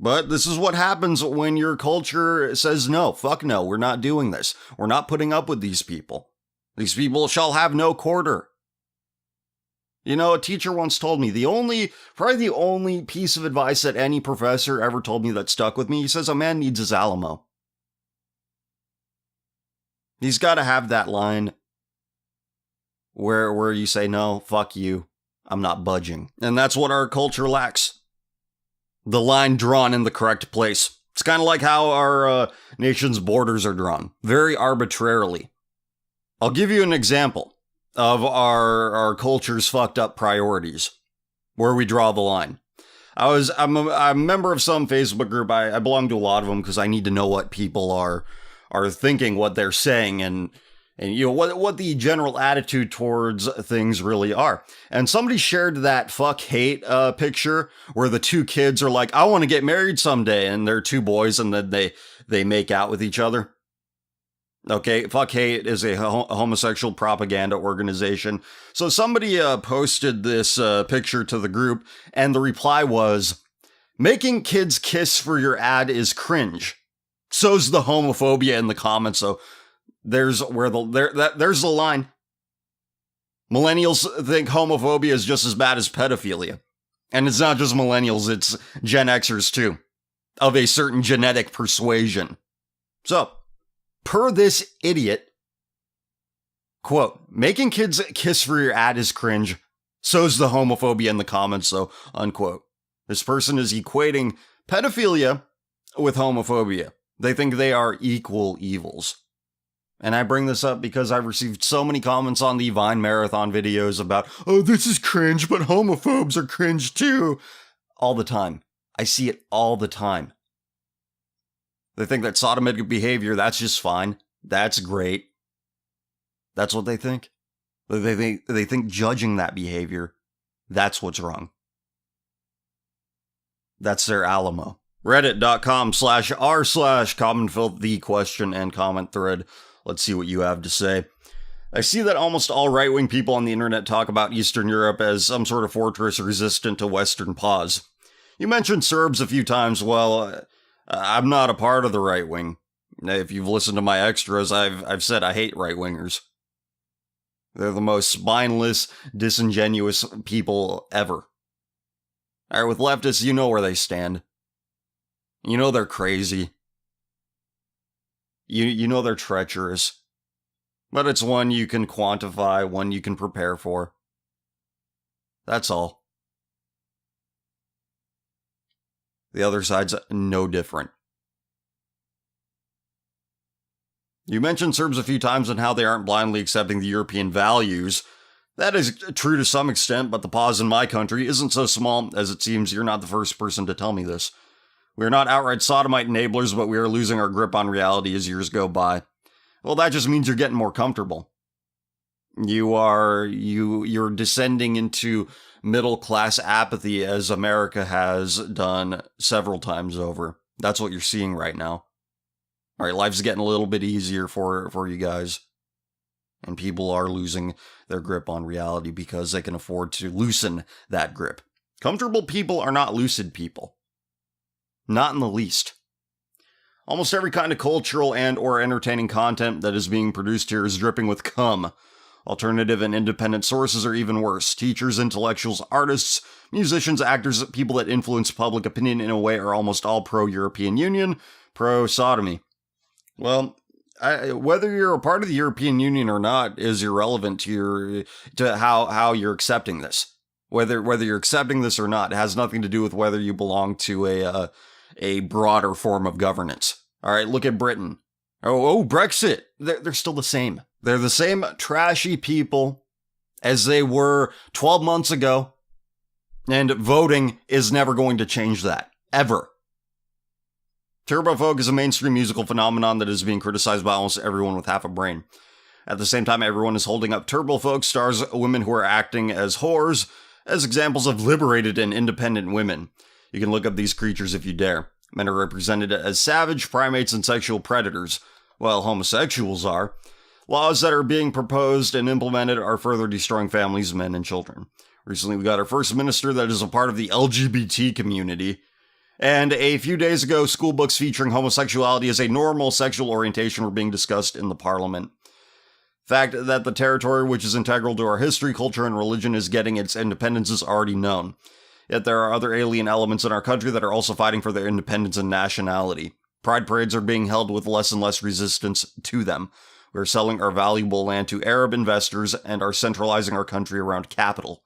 [SPEAKER 1] But this is what happens when your culture says, no, fuck no, we're not doing this. We're not putting up with these people. These people shall have no quarter. A teacher once told me probably the only piece of advice that any professor ever told me that stuck with me. He says, a man needs his Alamo. He's got to have that line where you say, no, fuck you, I'm not budging. And that's what our culture lacks. The line drawn in the correct place. It's kind of like how our nation's borders are drawn, very arbitrarily. I'll give you an example of our culture's fucked up priorities, where we draw the line. I'm a member of some Facebook group. I belong to a lot of them because I need to know what people are thinking, what they're saying, and what the general attitude towards things really are. And somebody shared that fuck hate picture where the two kids are like, I want to get married someday, and they're two boys, and then they make out with each other. Okay, fuck hate is a homosexual propaganda organization. So somebody posted this picture to the group, and the reply was, Making kids kiss for your ad is cringe. So's the homophobia in the comments, so there's the line. Millennials think homophobia is just as bad as pedophilia. And it's not just millennials, it's Gen Xers too, of a certain genetic persuasion. So, per this idiot, quote, making kids kiss for your ad is cringe. So's the homophobia in the comments, though, unquote. This person is equating pedophilia with homophobia. They think they are equal evils. And I bring this up because I've received so many comments on the Vine Marathon videos about, oh, this is cringe, but homophobes are cringe too. All the time. I see it all the time. They think that sodomitic behavior, that's just fine. That's great. That's what they think. They think judging that behavior, that's what's wrong. That's their Alamo. Reddit.com/r/commonfilth, the question and comment thread. Let's see what you have to say. I see that almost all right-wing people on the internet talk about Eastern Europe as some sort of fortress resistant to Western pause. You mentioned Serbs a few times. Well, I'm not a part of the right wing. If you've listened to my extras, I've said I hate right-wingers. They're the most spineless, disingenuous people ever. Alright, with leftists, you know where they stand. You know they're crazy. You know they're treacherous. But it's one you can quantify, one you can prepare for. That's all. The other side's no different. You mentioned Serbs a few times and how they aren't blindly accepting the European values. That is true to some extent, but the pause in my country isn't so small as it seems. You're not the first person to tell me this. We are not outright sodomite enablers, but we are losing our grip on reality as years go by. Well, that just means you're getting more comfortable. You're descending into middle-class apathy as America has done several times over. That's what you're seeing right now. All right, life's getting a little bit easier for you guys. And people are losing their grip on reality because they can afford to loosen that grip. Comfortable people are not lucid people. Not in the least. Almost every kind of cultural and or entertaining content that is being produced here is dripping with cum. Alternative and independent sources are even worse. Teachers, intellectuals, artists, musicians, actors, people that influence public opinion in a way are almost all pro-European Union, pro-sodomy. Well, whether you're a part of the European Union or not is irrelevant to how you're accepting this. Whether you're accepting this or not, it has nothing to do with whether you belong to a broader form of governance. All right, look at Britain. Oh, Brexit. They're still the same. They're the same trashy people as they were 12 months ago. And voting is never going to change that. Ever. Turbo folk is a mainstream musical phenomenon that is being criticized by almost everyone with half a brain. At the same time, everyone is holding up turbo folk stars, women who are acting as whores, as examples of liberated and independent women. You can look up these creatures if you dare. Men are represented as savage, primates, and sexual predators, while homosexuals are. Laws that are being proposed and implemented are further destroying families, men, and children. Recently, we got our first minister that is a part of the LGBT community. And a few days ago, school books featuring homosexuality as a normal sexual orientation were being discussed in the parliament. The fact that the territory, which is integral to our history, culture, and religion, is getting its independence is already known. Yet there are other alien elements in our country that are also fighting for their independence and nationality. Pride parades are being held with less and less resistance to them. We're selling our valuable land to Arab investors and are centralizing our country around capital.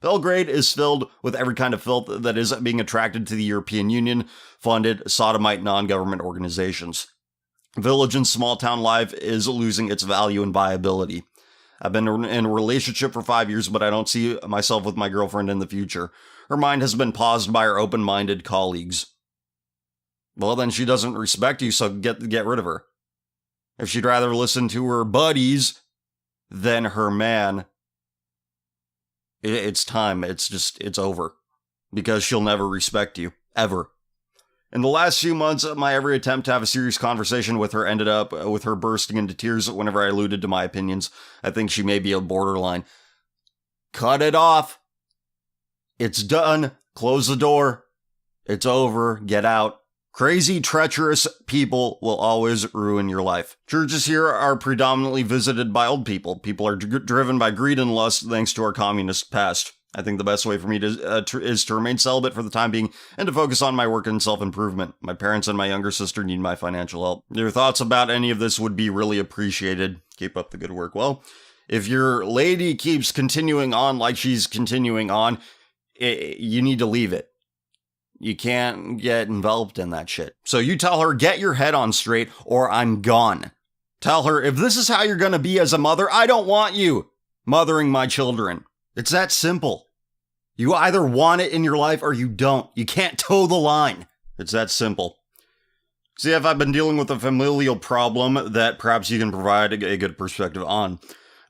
[SPEAKER 1] Belgrade is filled with every kind of filth that is being attracted to the European Union, funded sodomite non-government organizations. Village and small town life is losing its value and viability. I've been in a relationship for 5 years, but I don't see myself with my girlfriend in the future. Her mind has been paused by her open-minded colleagues. Well, then she doesn't respect you, so get rid of her. If she'd rather listen to her buddies than her man, it's time. It's over. Because she'll never respect you. Ever. In the last few months, my every attempt to have a serious conversation with her ended up with her bursting into tears whenever I alluded to my opinions. I think she may be a borderline. Cut it off. It's done. Close the door. It's over. Get out. Crazy, treacherous people will always ruin your life. Churches here are predominantly visited by old people. People are driven by greed and lust thanks to our communist past. I think the best way for me is to remain celibate for the time being and to focus on my work and self-improvement. My parents and my younger sister need my financial help. Your thoughts about any of this would be really appreciated. Keep up the good work. Well, if your lady keeps continuing on like she's continuing on, you need to leave it. You can't get enveloped in that shit. So you tell her, get your head on straight or I'm gone. Tell her, if this is how you're going to be as a mother, I don't want you mothering my children. It's that simple. You either want it in your life or you don't. You can't toe the line. It's that simple. See, if I've been dealing with a familial problem that perhaps you can provide a good perspective on.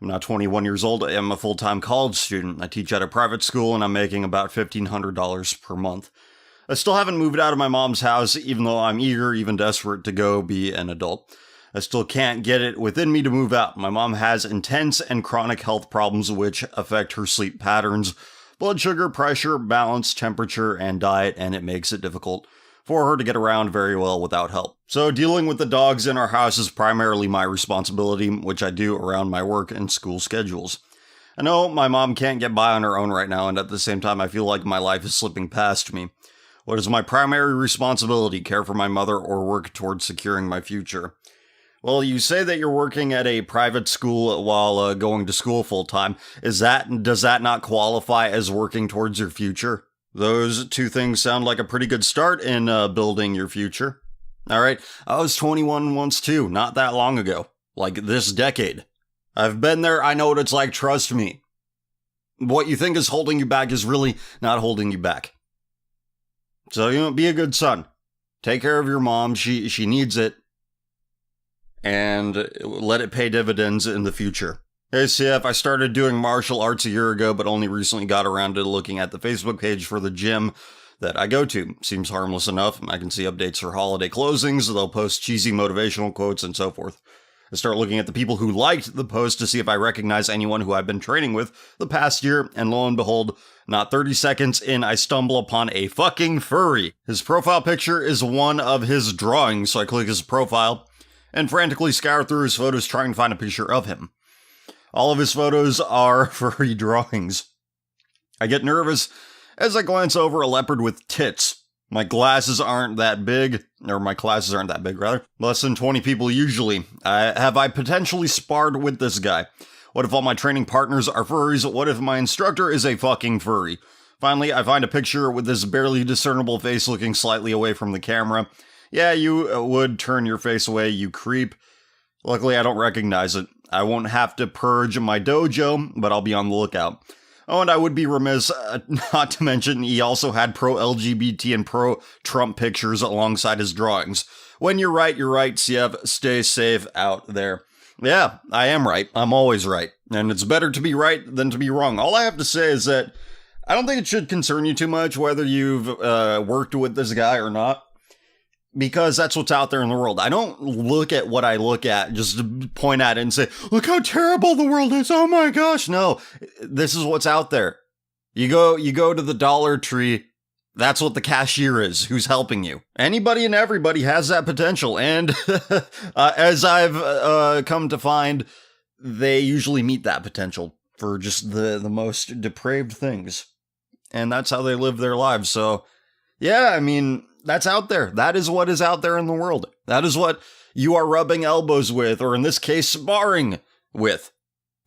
[SPEAKER 1] I'm now 21 years old. I'm a full-time college student. I teach at a private school and I'm making about $1,500 per month. I still haven't moved out of my mom's house, even though I'm eager, even desperate to go be an adult. I still can't get it within me to move out. My mom has intense and chronic health problems which affect her sleep patterns, blood sugar, pressure, balance, temperature, and diet, and it makes it difficult for her to get around very well without help. So dealing with the dogs in our house is primarily my responsibility, which I do around my work and school schedules. I know my mom can't get by on her own right now, and at the same time I feel like my life is slipping past me. What is my primary responsibility? Care for my mother or work towards securing my future? Well, you say that you're working at a private school while going to school full-time. Does that not qualify as working towards your future? Those two things sound like a pretty good start in building your future. All right, I was 21 once too, not that long ago. Like this decade. I've been there, I know what it's like, trust me. What you think is holding you back is really not holding you back. So, be a good son. Take care of your mom. She needs it. And let it pay dividends in the future. Hey, CF, I started doing martial arts a year ago, but only recently got around to looking at the Facebook page for the gym that I go to. Seems harmless enough. I can see updates for holiday closings. They'll post cheesy motivational quotes and so forth. I start looking at the people who liked the post to see if I recognize anyone who I've been training with the past year, and lo and behold, not 30 seconds in, I stumble upon a fucking furry. His profile picture is one of his drawings, so I click his profile and frantically scour through his photos trying to find a picture of him. All of his photos are furry drawings. I get nervous as I glance over a leopard with tits. My classes aren't that big, rather. Less than 20 people usually. Have I potentially sparred with this guy? What if all my training partners are furries? What if my instructor is a fucking furry? Finally, I find a picture with this barely discernible face looking slightly away from the camera. Yeah, you would turn your face away, you creep. Luckily, I don't recognize it. I won't have to purge my dojo, but I'll be on the lookout. Oh, and I would be remiss not to mention he also had pro-LGBT and pro-Trump pictures alongside his drawings. When you're right, CF. Stay safe out there. Yeah, I am right. I'm always right. And it's better to be right than to be wrong. All I have to say is that I don't think it should concern you too much whether you've worked with this guy or not. Because that's what's out there in the world. I don't look at what I look at just to point at it and say, look how terrible the world is. Oh my gosh. No, this is what's out there. You go to the Dollar Tree. That's what the cashier is, who's helping you. Anybody and everybody has that potential. And as I've come to find, they usually meet that potential for just the most depraved things. And that's how they live their lives. So, yeah, I mean, that's out there. That is what is out there in the world. That is what you are rubbing elbows with, or in this case, sparring with.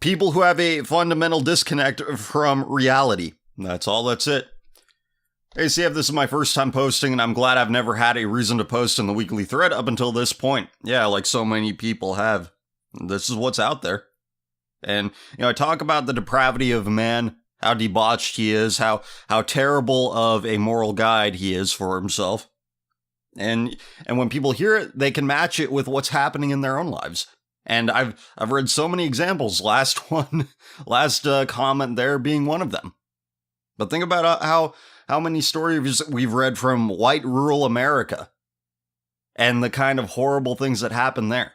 [SPEAKER 1] People who have a fundamental disconnect from reality. That's all, that's it. Hey, CF, this is my first time posting, and I'm glad I've never had a reason to post in the weekly thread up until this point. Yeah, like so many people have. This is what's out there. And, I talk about the depravity of man, how debauched he is, how terrible of a moral guide he is for himself. And when people hear it, they can match it with what's happening in their own lives. And I've read so many examples. Last comment there being one of them. But think about how many stories we've read from white rural America and the kind of horrible things that happen there.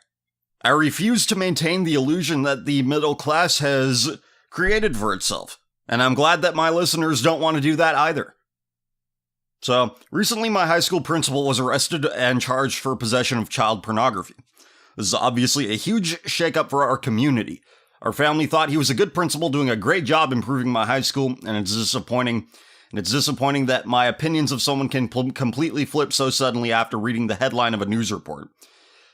[SPEAKER 1] I refuse to maintain the illusion that the middle class has created for itself. And I'm glad that my listeners don't want to do that either. So, recently my high school principal was arrested and charged for possession of child pornography. This is obviously a huge shakeup for our community. Our family thought he was a good principal doing a great job improving my high school, and it's disappointing. And it's disappointing that my opinions of someone can completely flip so suddenly after reading the headline of a news report.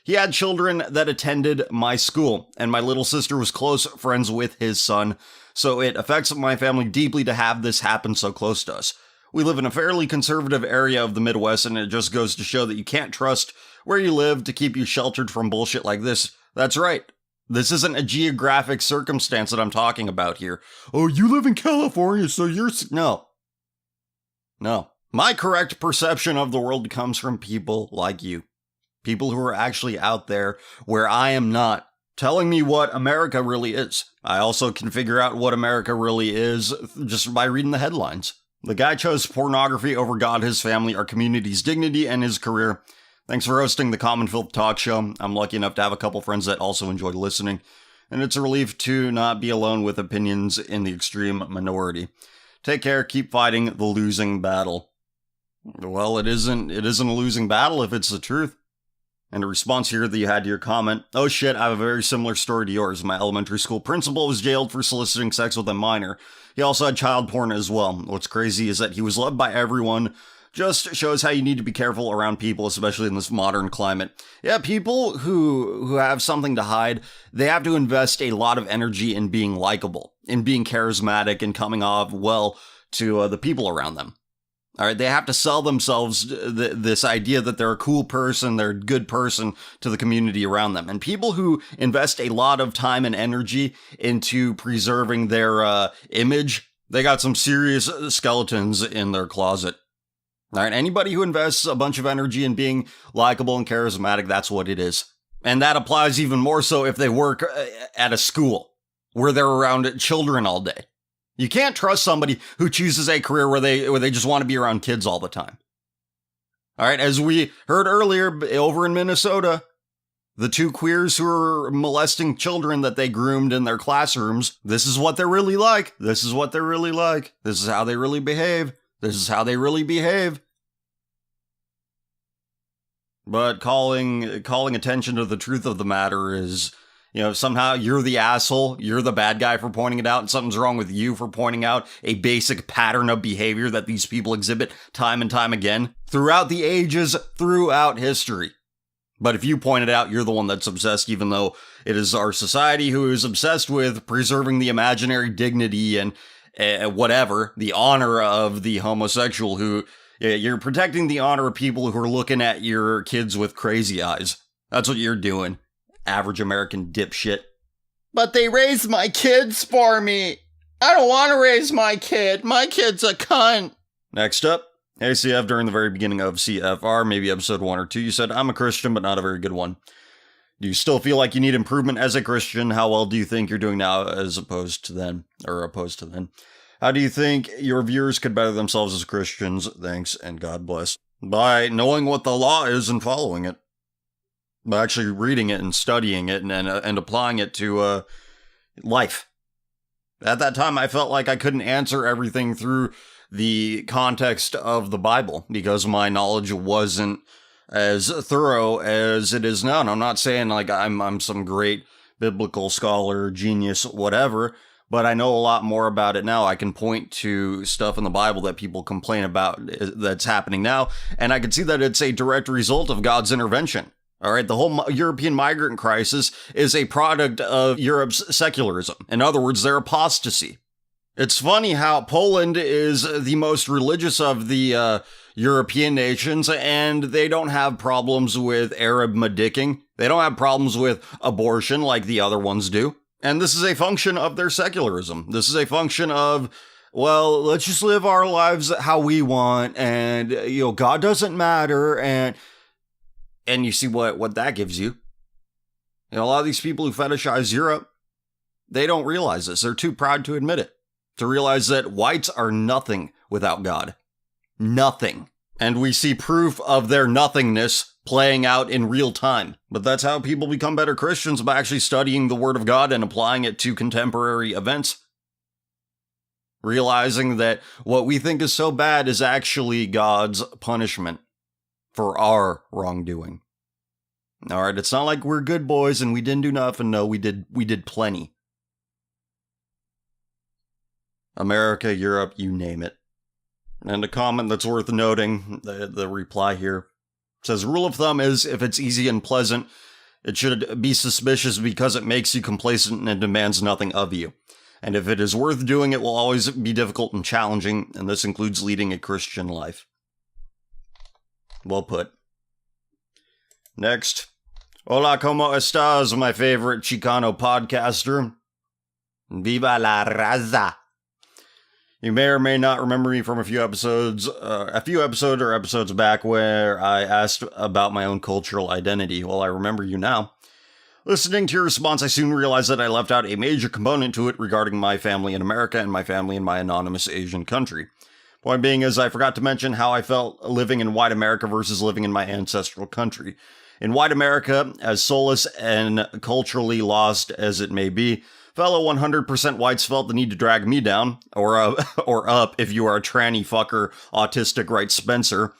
[SPEAKER 1] He had children that attended my school, and my little sister was close friends with his son, so it affects my family deeply to have this happen so close to us. We live in a fairly conservative area of the Midwest, and it just goes to show that you can't trust where you live to keep you sheltered from bullshit like this. That's right. This isn't a geographic circumstance that I'm talking about here. Oh, you live in California, so you're... No. My correct perception of the world comes from people like you. People who are actually out there where I am not, telling me what America really is. I also can figure out what America really is just by reading the headlines. The guy chose pornography over God, his family, our community's dignity, and his career. Thanks for hosting the Common Filth talk show. I'm lucky enough to have a couple friends that also enjoy listening, and it's a relief to not be alone with opinions in the extreme minority. Take care, keep fighting the losing battle. Well, it isn't a losing battle if it's the truth. And a response here that you had to your comment, oh shit, I have a very similar story to yours. My elementary school principal was jailed for soliciting sex with a minor. He also had child porn as well. What's crazy is that he was loved by everyone. Just shows how you need to be careful around people, especially in this modern climate. Yeah, people who have something to hide, they have to invest a lot of energy in being likable, in being charismatic, and coming off well to the people around them. All right, they have to sell themselves this idea that they're a cool person, they're a good person to the community around them. And people who invest a lot of time and energy into preserving their image, they got some serious skeletons in their closet. All right, anybody who invests a bunch of energy in being likable and charismatic, that's what it is. And that applies even more so if they work at a school where they're around children all day. You can't trust somebody who chooses a career where they just want to be around kids all the time. All right, as we heard earlier over in Minnesota, the two queers who are molesting children that they groomed in their classrooms, this is what they're really like. This is what they're really like. This is how they really behave. This is how they really behave. But calling attention to the truth of the matter is, somehow you're the asshole, you're the bad guy for pointing it out, and something's wrong with you for pointing out a basic pattern of behavior that these people exhibit time and time again throughout the ages, throughout history. But if you point it out, you're the one that's obsessed, even though it is our society who is obsessed with preserving the imaginary dignity and whatever, the honor of the homosexual who... You're protecting the honor of people who are looking at your kids with crazy eyes. That's what you're doing. Average American dipshit. But they raised my kids for me. I don't want to raise my kid. My kid's a cunt. Next up, ACF during the very beginning of CFR, maybe episode 1 or 2, you said, I'm a Christian, but not a very good one. Do you still feel like you need improvement as a Christian? How well do you think you're doing now as opposed to then? How do you think your viewers could better themselves as Christians? Thanks, and God bless. By knowing what the law is and following it. By actually reading it and studying it and applying it to life. At that time, I felt like I couldn't answer everything through the context of the Bible because my knowledge wasn't as thorough as it is now. And I'm not saying like I'm some great biblical scholar, genius, whatever, but I know a lot more about it now. I can point to stuff in the Bible that people complain about that's happening now, and I can see that it's a direct result of God's intervention. All right, the whole European migrant crisis is a product of Europe's secularism. In other words, their apostasy. It's funny how Poland is the most religious of the European nations, and they don't have problems with Arab medicking. They don't have problems with abortion like the other ones do. And this is a function of their secularism. This is a function of, well, let's just live our lives how we want, and, God doesn't matter, and you see what that gives you. A lot of these people who fetishize Europe, they don't realize this. They're too proud to admit it. To realize that whites are nothing without God. Nothing. And we see proof of their nothingness playing out in real time. But that's how people become better Christians, by actually studying the Word of God and applying it to contemporary events. realizing that what we think is so bad is actually God's punishment for our wrongdoing. All right, it's not like we're good boys and we didn't do nothing. No, we did plenty. America, Europe, you name it. And a comment that's worth noting, the reply here says, rule of thumb is if it's easy and pleasant, it should be suspicious because it makes you complacent and demands nothing of you. And if it is worth doing, it will always be difficult and challenging, and this includes leading a Christian life. Well put. Next. Hola, ¿cómo estás, my favorite Chicano podcaster? Viva la raza. You may or may not remember me from a few episodes back where I asked about my own cultural identity. Well, I remember you now. Listening to your response, I soon realized that I left out a major component to it regarding my family in America and my family in my anonymous Asian country. Point being is I forgot to mention how I felt living in white America versus living in my ancestral country. In white America, as soulless and culturally lost as it may be, fellow 100% whites felt the need to drag me down, or up if you are a tranny fucker, autistic, right Spencer,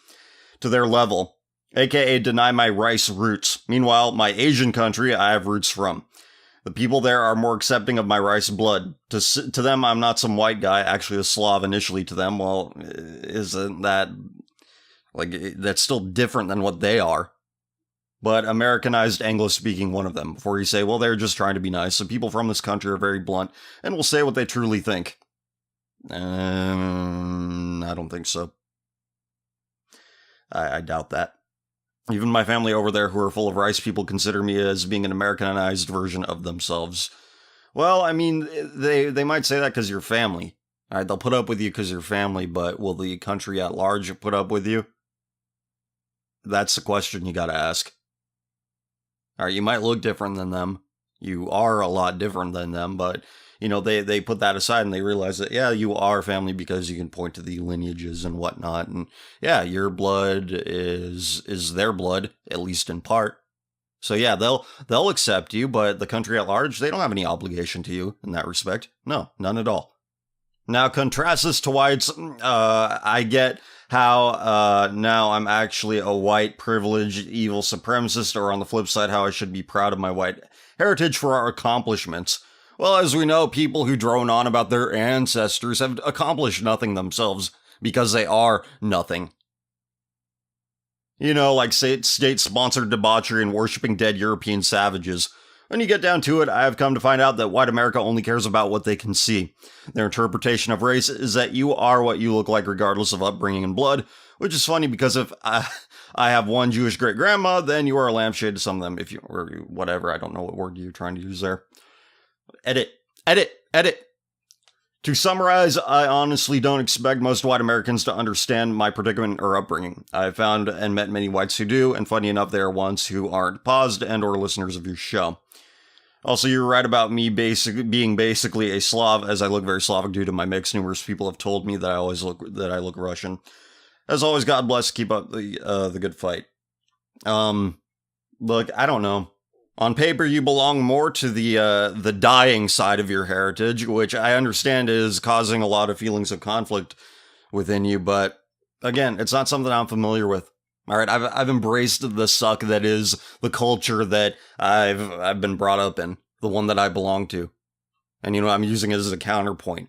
[SPEAKER 1] to their level, aka deny my rice roots. Meanwhile, my Asian country, I have roots from. The people there are more accepting of my rice blood. To them, I'm not some white guy, actually a Slav initially to them. Well, isn't that, that's still different than what they are. But Americanized Anglo-speaking one of them, before you say, well, they're just trying to be nice. So people from this country are very blunt and will say what they truly think. I don't think so. I doubt that. Even my family over there who are full of rice people consider me as being an Americanized version of themselves. Well, I mean, they might say that because you're family. All right, they'll put up with you because you're family, but will the country at large put up with you? That's the question you gotta ask. All right, you might look different than them. You are a lot different than them, but, they put that aside and they realize that, yeah, you are family because you can point to the lineages and whatnot. And, yeah, your blood is their blood, at least in part. So, yeah, they'll accept you, but the country at large, they don't have any obligation to you in that respect. No, none at all. Now, contrast this to whites. I get how now I'm actually a white, privileged, evil supremacist, or on the flip side, how I should be proud of my white heritage for our accomplishments. Well, as we know, people who drone on about their ancestors have accomplished nothing themselves, because they are nothing. Like state-sponsored debauchery and worshipping dead European savages. When you get down to it, I have come to find out that white America only cares about what they can see. Their interpretation of race is that you are what you look like regardless of upbringing and blood, which is funny because if I have one Jewish great-grandma, then you are a lampshade to some of them, or whatever, I don't know what word you're trying to use there. Edit. To summarize, I honestly don't expect most white Americans to understand my predicament or upbringing. I've found and met many whites who do, and funny enough, they are ones who aren't paused and or listeners of your show. Also, you're right about me being basically a Slav, as I look very Slavic due to my mix. Numerous people have told me that I look Russian. As always, God bless. Keep up the good fight. Look, I don't know. On paper, you belong more to the dying side of your heritage, which I understand is causing a lot of feelings of conflict within you. But again, it's not something I'm familiar with. All right, I've embraced the suck that is the culture that I've been brought up in, the one that I belong to, and I'm using it as a counterpoint.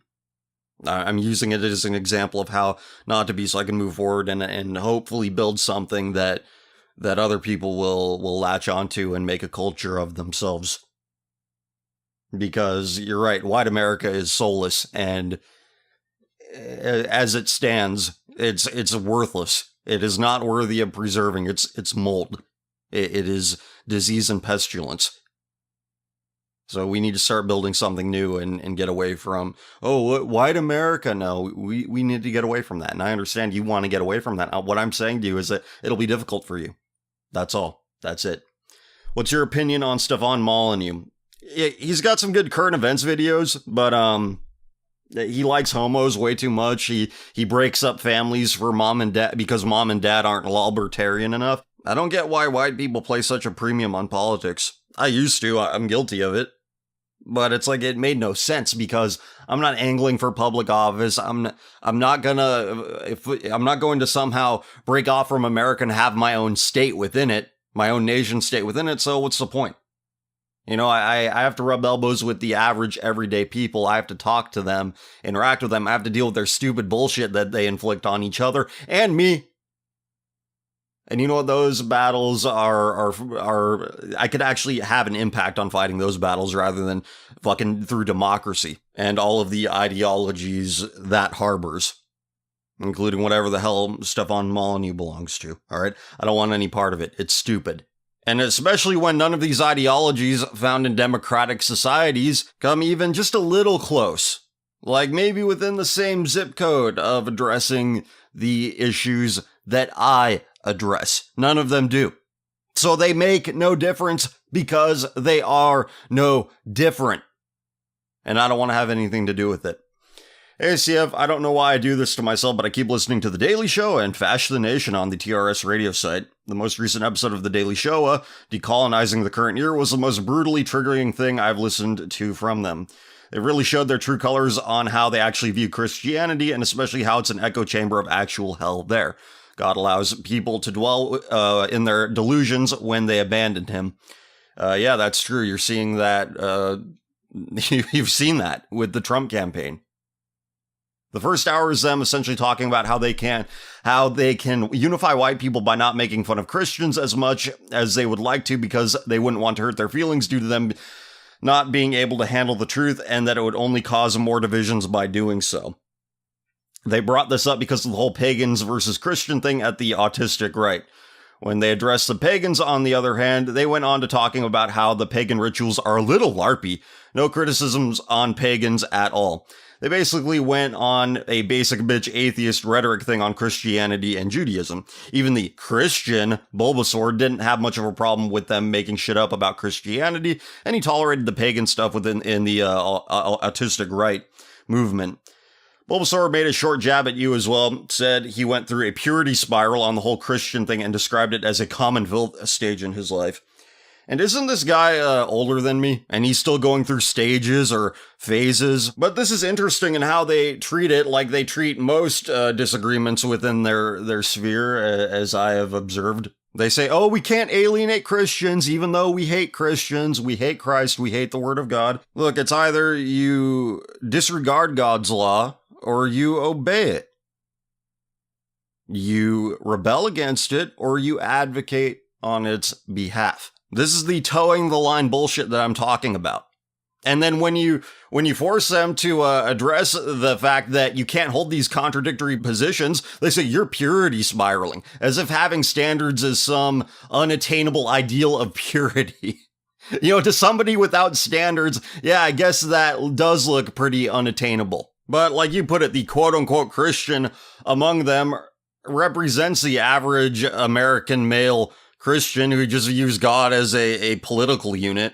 [SPEAKER 1] I'm using it as an example of how not to be, so I can move forward and hopefully build something that other people will latch onto and make a culture of themselves. Because you're right, white America is soulless, and as it stands, it's worthless. It is not worthy of preserving. It's mold. It is disease and pestilence. So we need to start building something new and get away from, white America. No, we need to get away from that. And I understand you want to get away from that. What I'm saying to you is that it'll be difficult for you. That's all. That's it. What's your opinion on Stefan Molyneux? He's got some good current events videos, but he likes homos way too much. He breaks up families for mom and dad because mom and dad aren't libertarian enough. I don't get why white people place such a premium on politics. I used to. I'm guilty of it. But it's like, it made no sense because I'm not angling for public office. I'm not going to somehow break off from America and have my own state within it, my own nation state within it. So what's the point? You know, I have to rub elbows with the average everyday people. I have to talk to them, interact with them. I have to deal with their stupid bullshit that they inflict on each other and me. And you know what? Those battles are I could actually have an impact on fighting those battles rather than fucking through democracy and all of the ideologies that harbors, including whatever the hell Stefan Molyneux belongs to. All right. I don't want any part of it. It's stupid. And especially when none of these ideologies found in democratic societies come even just a little close, like maybe within the same zip code of addressing the issues that I address. None of them do. So they make no difference because they are no different. And I don't want to have anything to do with it. Hey, CF, I don't know why I do this to myself, but I keep listening to The Daily Show and Fash the Nation on the TRS radio site. The most recent episode of The Daily Show, Decolonizing the Current Year, was the most brutally triggering thing I've listened to from them. They really showed their true colors on how they actually view Christianity, and especially how it's an echo chamber of actual hell there. God allows people to dwell in their delusions when they abandon him. Yeah, that's true. You're seeing that. You've seen that with the Trump campaign. The first hour is them essentially talking about how they can unify white people by not making fun of Christians as much as they would like to because they wouldn't want to hurt their feelings due to them not being able to handle the truth, and that it would only cause more divisions by doing so. They brought this up because of the whole pagans versus Christian thing at the autistic right. When they addressed the pagans, on the other hand, they went on to talking about how the pagan rituals are a little LARPy. No criticisms on pagans at all. They basically went on a basic bitch atheist rhetoric thing on Christianity and Judaism. Even the Christian Bulbasaur didn't have much of a problem with them making shit up about Christianity, and he tolerated the pagan stuff in the autistic right movement. Bulbasaur made a short jab at you as well, said he went through a purity spiral on the whole Christian thing and described it as a common filth stage in his life. And isn't this guy older than me? And he's still going through stages or phases? But this is interesting in how they treat it, like they treat most disagreements within their sphere, as I have observed. They say, oh, we can't alienate Christians, even though we hate Christians, we hate Christ, we hate the Word of God. Look, it's either you disregard God's law, or you obey it. You rebel against it, or you advocate on its behalf. This is the towing the line bullshit that I'm talking about. And then when you force them to address the fact that you can't hold these contradictory positions, they say you're purity spiraling, as if having standards is some unattainable ideal of purity. You know, to somebody without standards, yeah, I guess that does look pretty unattainable. But like you put it, the quote-unquote Christian among them represents the average American male Christian who just views God as a political unit.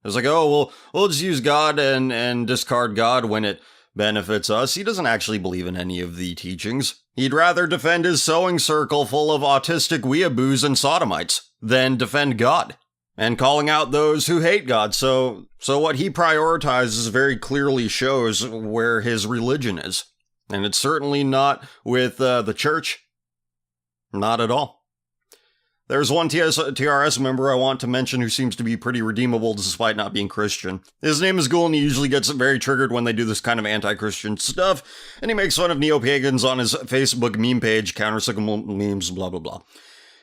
[SPEAKER 1] It's like, oh, well, we'll just use God and discard God when it benefits us. He doesn't actually believe in any of the teachings. He'd rather defend his sewing circle full of autistic weeaboos and sodomites than defend God and calling out those who hate God. So what he prioritizes very clearly shows where his religion is. And it's certainly not with the church. Not at all. There's one TRS member I want to mention who seems to be pretty redeemable despite not being Christian. His name is Ghoul, and he usually gets very triggered when they do this kind of anti-Christian stuff, and he makes fun of neo-pagans on his Facebook meme page, countercyclical memes, blah, blah, blah.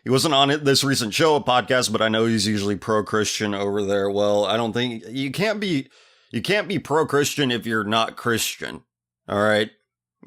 [SPEAKER 1] He wasn't on this recent show, a podcast, but I know he's usually pro-Christian over there. Well, I don't think... You can't be pro-Christian if you're not Christian, all right?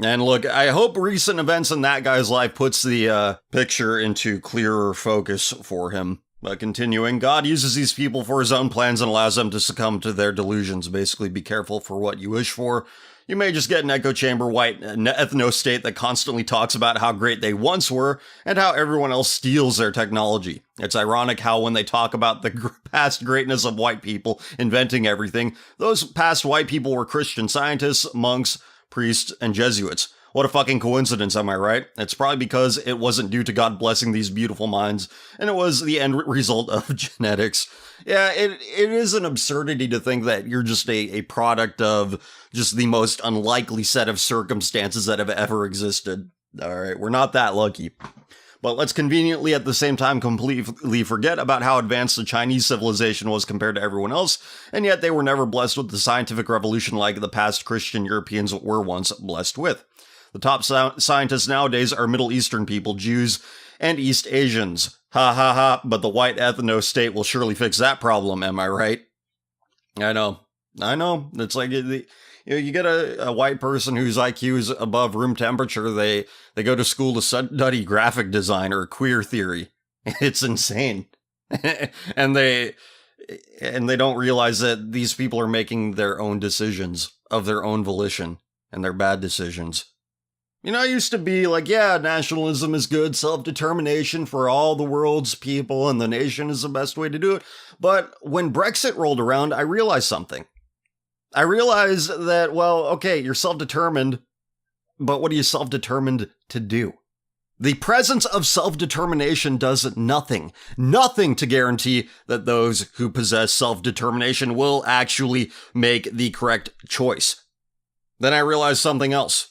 [SPEAKER 1] And look, I hope recent events in that guy's life puts the picture into clearer focus for him. But continuing, God uses these people for his own plans and allows them to succumb to their delusions. Basically, be careful for what you wish for. You may just get an echo chamber white ethno-state that constantly talks about how great they once were and how everyone else steals their technology. It's ironic how when they talk about the past greatness of white people inventing everything, those past white people were Christian scientists, monks, priests, and Jesuits. What a fucking coincidence, am I right? It's probably because it wasn't due to God blessing these beautiful minds, and it was the end result of genetics. Yeah, it is an absurdity to think that you're just a product of just the most unlikely set of circumstances that have ever existed. Alright, we're not that lucky. But let's conveniently at the same time completely forget about how advanced the Chinese civilization was compared to everyone else, and yet they were never blessed with the scientific revolution like the past Christian Europeans were once blessed with. The top scientists nowadays are Middle Eastern people, Jews, and East Asians. Ha ha ha, but the white ethno-state will surely fix that problem, am I right? I know. It's like, you get a white person whose IQ is above room temperature, they go to school to study graphic design or queer theory. It's insane. and they don't realize that these people are making their own decisions of their own volition, and they're bad decisions. I used to be like, yeah, nationalism is good, self-determination for all the world's people, and the nation is the best way to do it. But when Brexit rolled around, I realized something. I realized that, well, okay, you're self-determined, but what are you self-determined to do? The presence of self-determination does nothing to guarantee that those who possess self-determination will actually make the correct choice. Then I realized something else.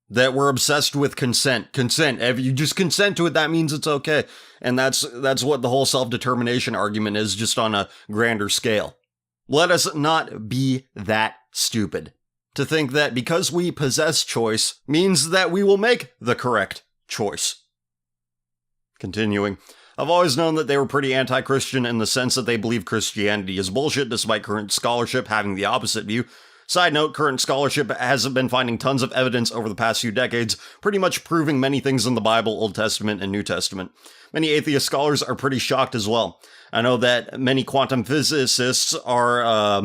[SPEAKER 1] That we're obsessed with consent. If you just consent to it, that means it's okay. And that's what the whole self-determination argument is, just on a grander scale. Let us not be that stupid to think that because we possess choice means that we will make the correct choice. Continuing. I've always known that they were pretty anti-Christian in the sense that they believe Christianity is bullshit, despite current scholarship having the opposite view. Side note, current scholarship has been finding tons of evidence over the past few decades, pretty much proving many things in the Bible, Old Testament, and New Testament. Many atheist scholars are pretty shocked as well. I know that many quantum physicists are,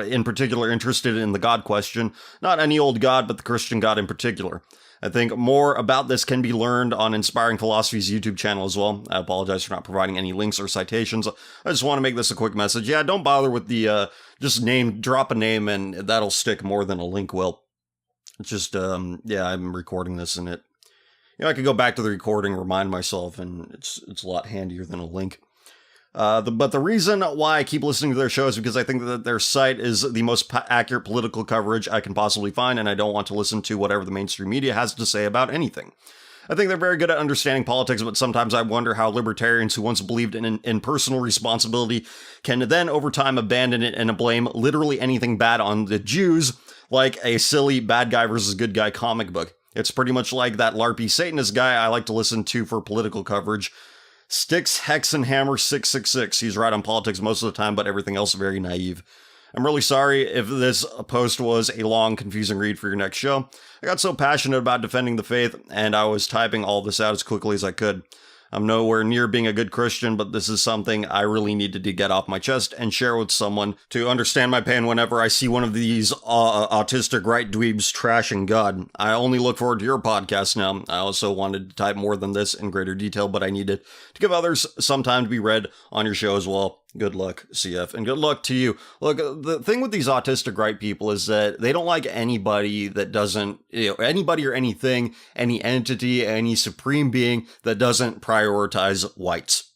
[SPEAKER 1] in particular, interested in the God question. Not any old God, but the Christian God in particular. I think more about this can be learned on Inspiring Philosophy's YouTube channel as well. I apologize for not providing any links or citations. I just want to make this a quick message. Yeah, don't bother with the, just drop a name and that'll stick more than a link will. It's just, yeah, I'm recording this and I could go back to the recording, remind myself, and it's a lot handier than a link. But the reason why I keep listening to their show is because I think that their site is the most accurate political coverage I can possibly find, and I don't want to listen to whatever the mainstream media has to say about anything. I think they're very good at understanding politics, but sometimes I wonder how libertarians who once believed in personal responsibility can then, over time, abandon it and blame literally anything bad on the Jews, like a silly bad guy versus good guy comic book. It's pretty much like that LARPy Satanist guy I like to listen to for political coverage. Sticks, Hex, and Hammer 666. He's right on politics most of the time, but everything else very naive. I'm really sorry if this post was a long, confusing read for your next show. I got so passionate about defending the faith, and I was typing all this out as quickly as I could. I'm nowhere near being a good Christian, but this is something I really needed to get off my chest and share with someone to understand my pain whenever I see one of these autistic right dweebs trashing God. I only look forward to your podcast now. I also wanted to type more than this in greater detail, but I needed to give others some time to be read on your show as well. Good luck, CF, and good luck to you. Look, the thing with these autistic right people is that they don't like anybody that doesn't, anybody or anything, any entity, any supreme being that doesn't prioritize whites.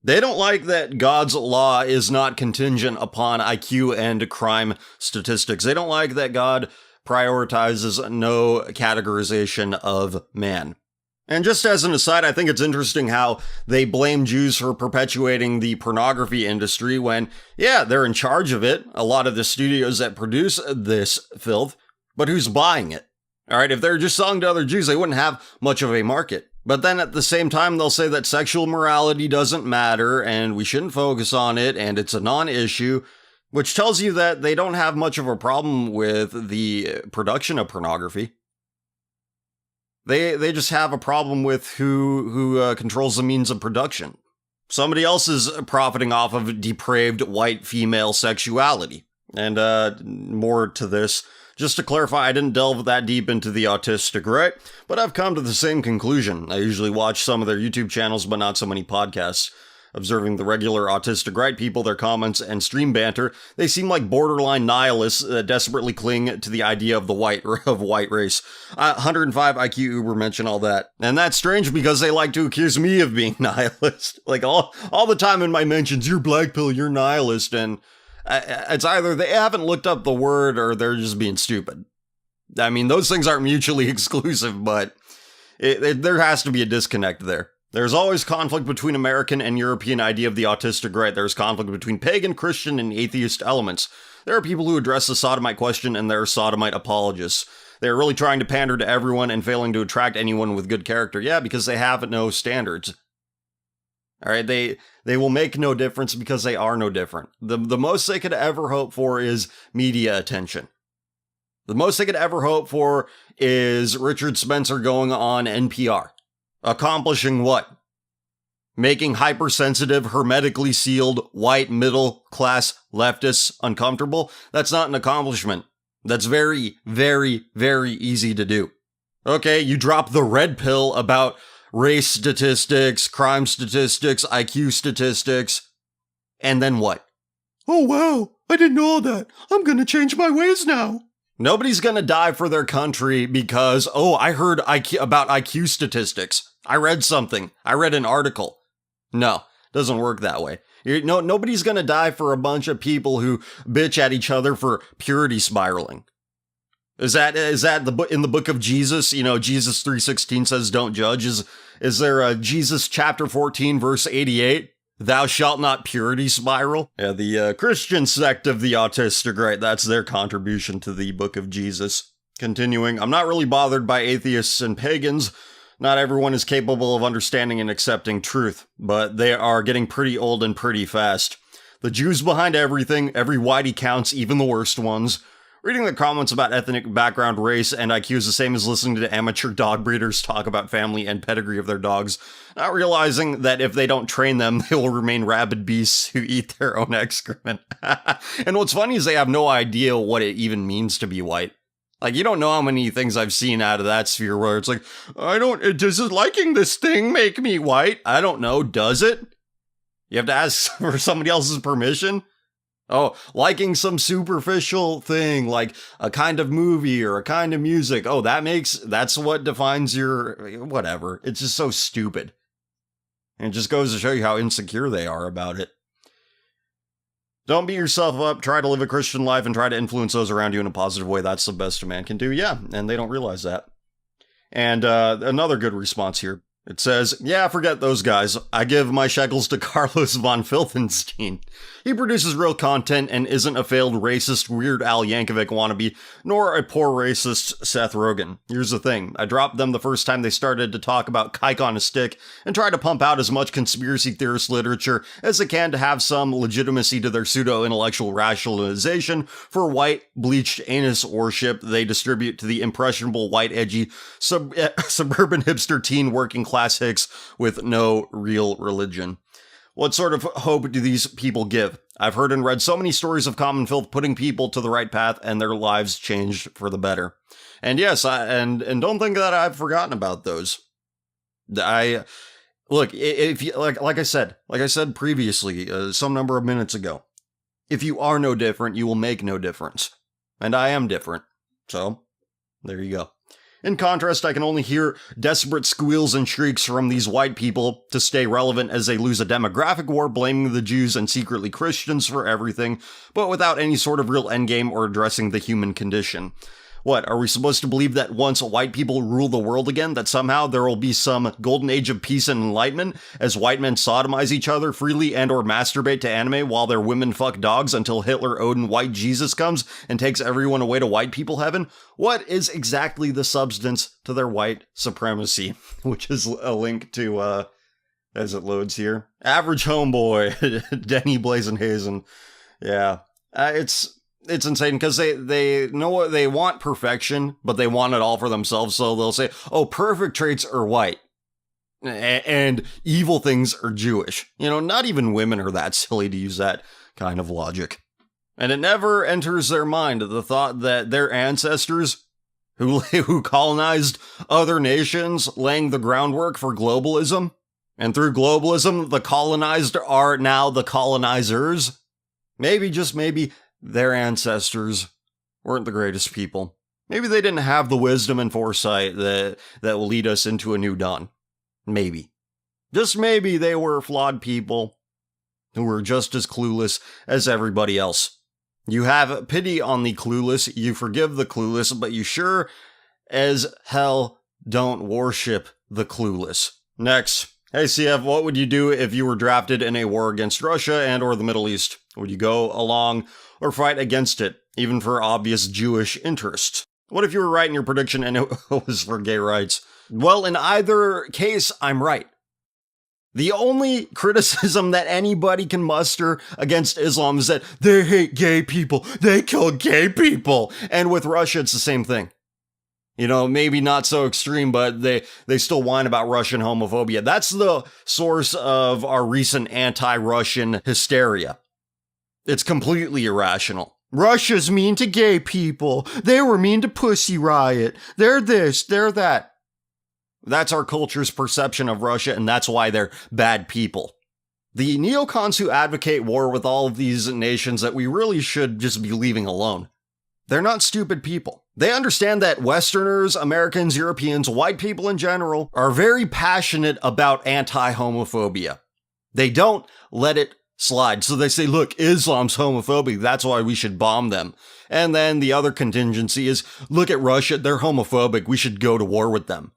[SPEAKER 1] They don't like that God's law is not contingent upon IQ and crime statistics. They don't like that God prioritizes no categorization of man. And just as an aside, I think it's interesting how they blame Jews for perpetuating the pornography industry when, yeah, they're in charge of it, a lot of the studios that produce this filth, but who's buying it? All right, if they're just selling to other Jews, they wouldn't have much of a market. But then at the same time, they'll say that sexual morality doesn't matter and we shouldn't focus on it and it's a non-issue, which tells you that they don't have much of a problem with the production of pornography. They just have a problem with who controls the means of production. Somebody else is profiting off of depraved white female sexuality. And more to this. Just to clarify, I didn't delve that deep into the autistic right, but I've come to the same conclusion. I usually watch some of their YouTube channels, but not so many podcasts. Observing the regular autistic right people, their comments, and stream banter, they seem like borderline nihilists that desperately cling to the idea of the white race. 105 IQ Uber mention all that. And that's strange because they like to accuse me of being nihilist. Like all the time in my mentions, you're black pill, you're nihilist, and it's either they haven't looked up the word or they're just being stupid. I mean, those things aren't mutually exclusive, but there has to be a disconnect there. There's always conflict between American and European idea of the autistic right. There's conflict between pagan, Christian, and atheist elements. There are people who address the sodomite question, and there are sodomite apologists. They're really trying to pander to everyone and failing to attract anyone with good character. Yeah, because they have no standards. All right, they will make no difference because they are no different. The most they could ever hope for is media attention. The most they could ever hope for is Richard Spencer going on NPR. Accomplishing what? Making hypersensitive, hermetically sealed, white, middle-class leftists uncomfortable? That's not an accomplishment. That's very, very, very easy to do. Okay, you drop the red pill about race statistics, crime statistics, IQ statistics, and then what? Oh wow, I didn't know all that. I'm gonna change my ways now. Nobody's gonna die for their country because, I heard about IQ statistics. I read something. I read an article. No, doesn't work that way. Nobody's gonna die for a bunch of people who bitch at each other for purity spiraling. Is that in the book of Jesus? Jesus 3:16 says don't judge. Is there a Jesus chapter 14 verse 88? Thou shalt not purity spiral? Yeah, the Christian sect of the autistic right, that's their contribution to the book of Jesus. Continuing, I'm not really bothered by atheists and pagans. Not everyone is capable of understanding and accepting truth, but they are getting pretty old and pretty fast. The Jews behind everything, every whitey counts, even the worst ones. Reading the comments about ethnic background, race, and IQ is the same as listening to amateur dog breeders talk about family and pedigree of their dogs, not realizing that if they don't train them, they will remain rabid beasts who eat their own excrement. And what's funny is they have no idea what it even means to be white. Like, you don't know how many things I've seen out of that sphere where it's like, does liking this thing make me white? I don't know, does it? You have to ask for somebody else's permission? Oh, liking some superficial thing, like a kind of movie or a kind of music. Oh, that's what defines your, whatever. It's just so stupid. And it just goes to show you how insecure they are about it. Don't beat yourself up, try to live a Christian life, and try to influence those around you in a positive way. That's the best a man can do. Yeah, and they don't realize that. And another good response here. It says, yeah, forget those guys. I give my shekels to Carlos von Filthenstein. He produces real content and isn't a failed racist Weird Al Yankovic wannabe, nor a poor racist Seth Rogen. Here's the thing. I dropped them the first time they started to talk about kike on a stick and try to pump out as much conspiracy theorist literature as they can to have some legitimacy to their pseudo-intellectual rationalization for white, bleached anus worship they distribute to the impressionable, white, edgy, suburban hipster teen working class hicks with no real religion. What sort of hope do these people give? I've heard and read so many stories of common filth putting people to the right path and their lives changed for the better. And yes, and don't think that I've forgotten about those. Look, if you like I said previously, some number of minutes ago, if you are no different, you will make no difference. And I am different. So, there you go. In contrast, I can only hear desperate squeals and shrieks from these white people to stay relevant as they lose a demographic war blaming the Jews and secretly Christians for everything, but without any sort of real endgame or addressing the human condition. What, are we supposed to believe that once white people rule the world again, that somehow there will be some golden age of peace and enlightenment as white men sodomize each other freely and or masturbate to anime while their women fuck dogs until Hitler Odin White Jesus comes and takes everyone away to white people heaven? What is exactly the substance to their white supremacy? Which is a link to, as it loads here. Average homeboy, Denny Blazenhazen. Yeah, it's insane because they know what they want perfection, but they want it all for themselves. So they'll say, oh, perfect traits are white and evil things are Jewish. Not even women are that silly to use that kind of logic. And it never enters their mind the thought that their ancestors who colonized other nations, laying the groundwork for globalism, And through globalism, the colonized are now the colonizers. Maybe, just maybe, their ancestors weren't the greatest people. Maybe they didn't have the wisdom and foresight that will lead us into a new dawn. Maybe. Just maybe they were flawed people who were just as clueless as everybody else. You have pity on the clueless, you forgive the clueless, but you sure as hell don't worship the clueless. Next. Hey CF, what would you do if you were drafted in a war against Russia and or the Middle East? Would you go along or fight against it, even for obvious Jewish interests? What if you were right in your prediction and it was for gay rights? Well, in either case, I'm right. The only criticism that anybody can muster against Islam is that they hate gay people, they kill gay people. And with Russia, it's the same thing. You know, maybe not so extreme, but they still whine about Russian homophobia. That's the source of our recent anti-Russian hysteria. It's completely irrational. Russia's mean to gay people. They were mean to Pussy Riot. They're this, they're that. That's our culture's perception of Russia, and that's why they're bad people. The neocons who advocate war with all of these nations that we really should just be leaving alone. They're not stupid people. They understand that Westerners, Americans, Europeans, white people in general, are very passionate about anti-homophobia. They don't let it slide. So they say, look, Islam's homophobic, that's why we should bomb them. And then the other contingency is, look at Russia, they're homophobic, we should go to war with them.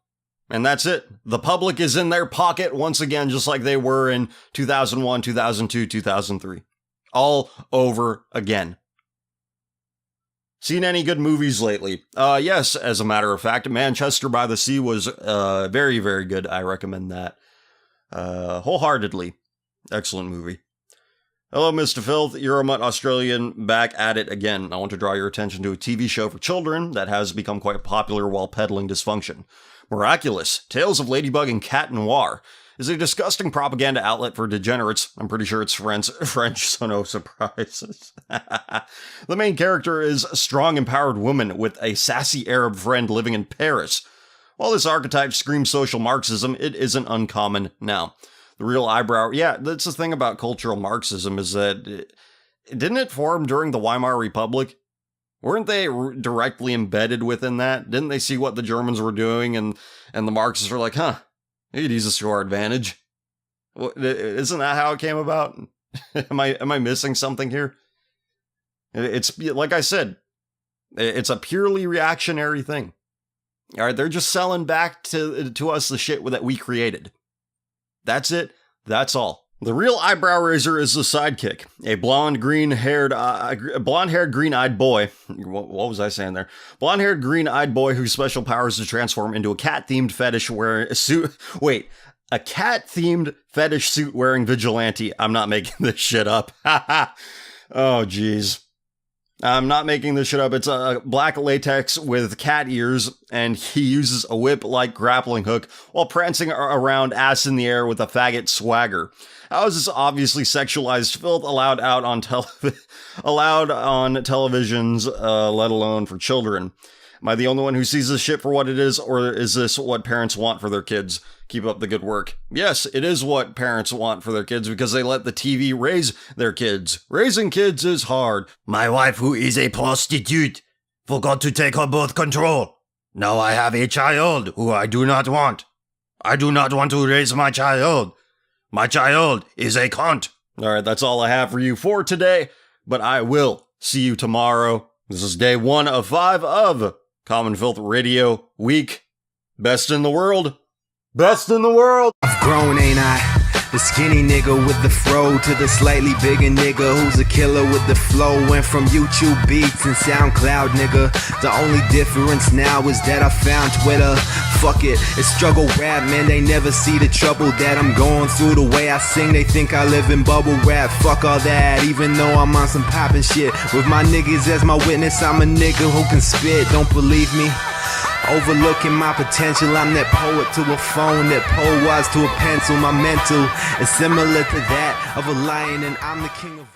[SPEAKER 1] And that's it. The public is in their pocket once again, just like they were in 2001, 2002, 2003. All over again. Seen any good movies lately? Yes, as a matter of fact, Manchester by the Sea was very, very good. I recommend that wholeheartedly. Excellent movie. Hello, Mr. Filth, Euromut Australian, back at it again. I want to draw your attention to a TV show for children that has become quite popular while peddling dysfunction. Miraculous, Tales of Ladybug and Cat Noir is a disgusting propaganda outlet for degenerates. I'm pretty sure it's French, so no surprises. The main character is a strong, empowered woman with a sassy Arab friend living in Paris. While this archetype screams social Marxism, it isn't uncommon now. The real eyebrow, yeah, that's the thing about cultural Marxism is that, didn't it form during the Weimar Republic? Weren't they directly embedded within that? Didn't they see what the Germans were doing and the Marxists were like, huh, we could use this to our advantage? Isn't that how it came about? Am I missing something here? It's, like I said, it's a purely reactionary thing. All right, they're just selling back to us the shit that we created. That's it. That's all. The real eyebrow raiser is the sidekick, a blonde-haired, green-eyed boy. What was I saying there? Blonde-haired, green-eyed boy whose special power is to transform into a cat-themed fetish wearing suit. Wait, a cat-themed fetish suit wearing vigilante. I'm not making this shit up. Oh, geez. I'm not making this shit up. It's a black latex with cat ears, and he uses a whip-like grappling hook while prancing around ass in the air with a faggot swagger. How is this obviously sexualized filth allowed on televisions, let alone for children? Am I the only one who sees this shit for what it is, or is this what parents want for their kids? Keep up the good work. Yes, it is what parents want for their kids because they let the TV raise their kids. Raising kids is hard.
[SPEAKER 2] My wife, who is a prostitute, forgot to take her birth control. Now I have a child who I do not want. I do not want to raise my child. My child is a cunt.
[SPEAKER 1] All right, that's all I have for you for today, but I will see you tomorrow. This is day 1 of 5 of Common Filth Radio Week. Best in the world. Best in the world.
[SPEAKER 3] I've grown, ain't I? The skinny nigga with the fro to the slightly bigger nigga who's a killer with the flow. Went from YouTube beats and SoundCloud, nigga. The only difference now is that I found Twitter. Fuck it, it's struggle rap, man. They never see the trouble that I'm going through. The way I sing, they think I live in bubble wrap. Fuck all that, even though I'm on some poppin' shit. With my niggas as my witness, I'm a nigga who can spit. Don't believe me? Overlooking my potential, I'm that poet to a phone, that poet was to a pencil. My mental is similar to that of a lion, and I'm the king of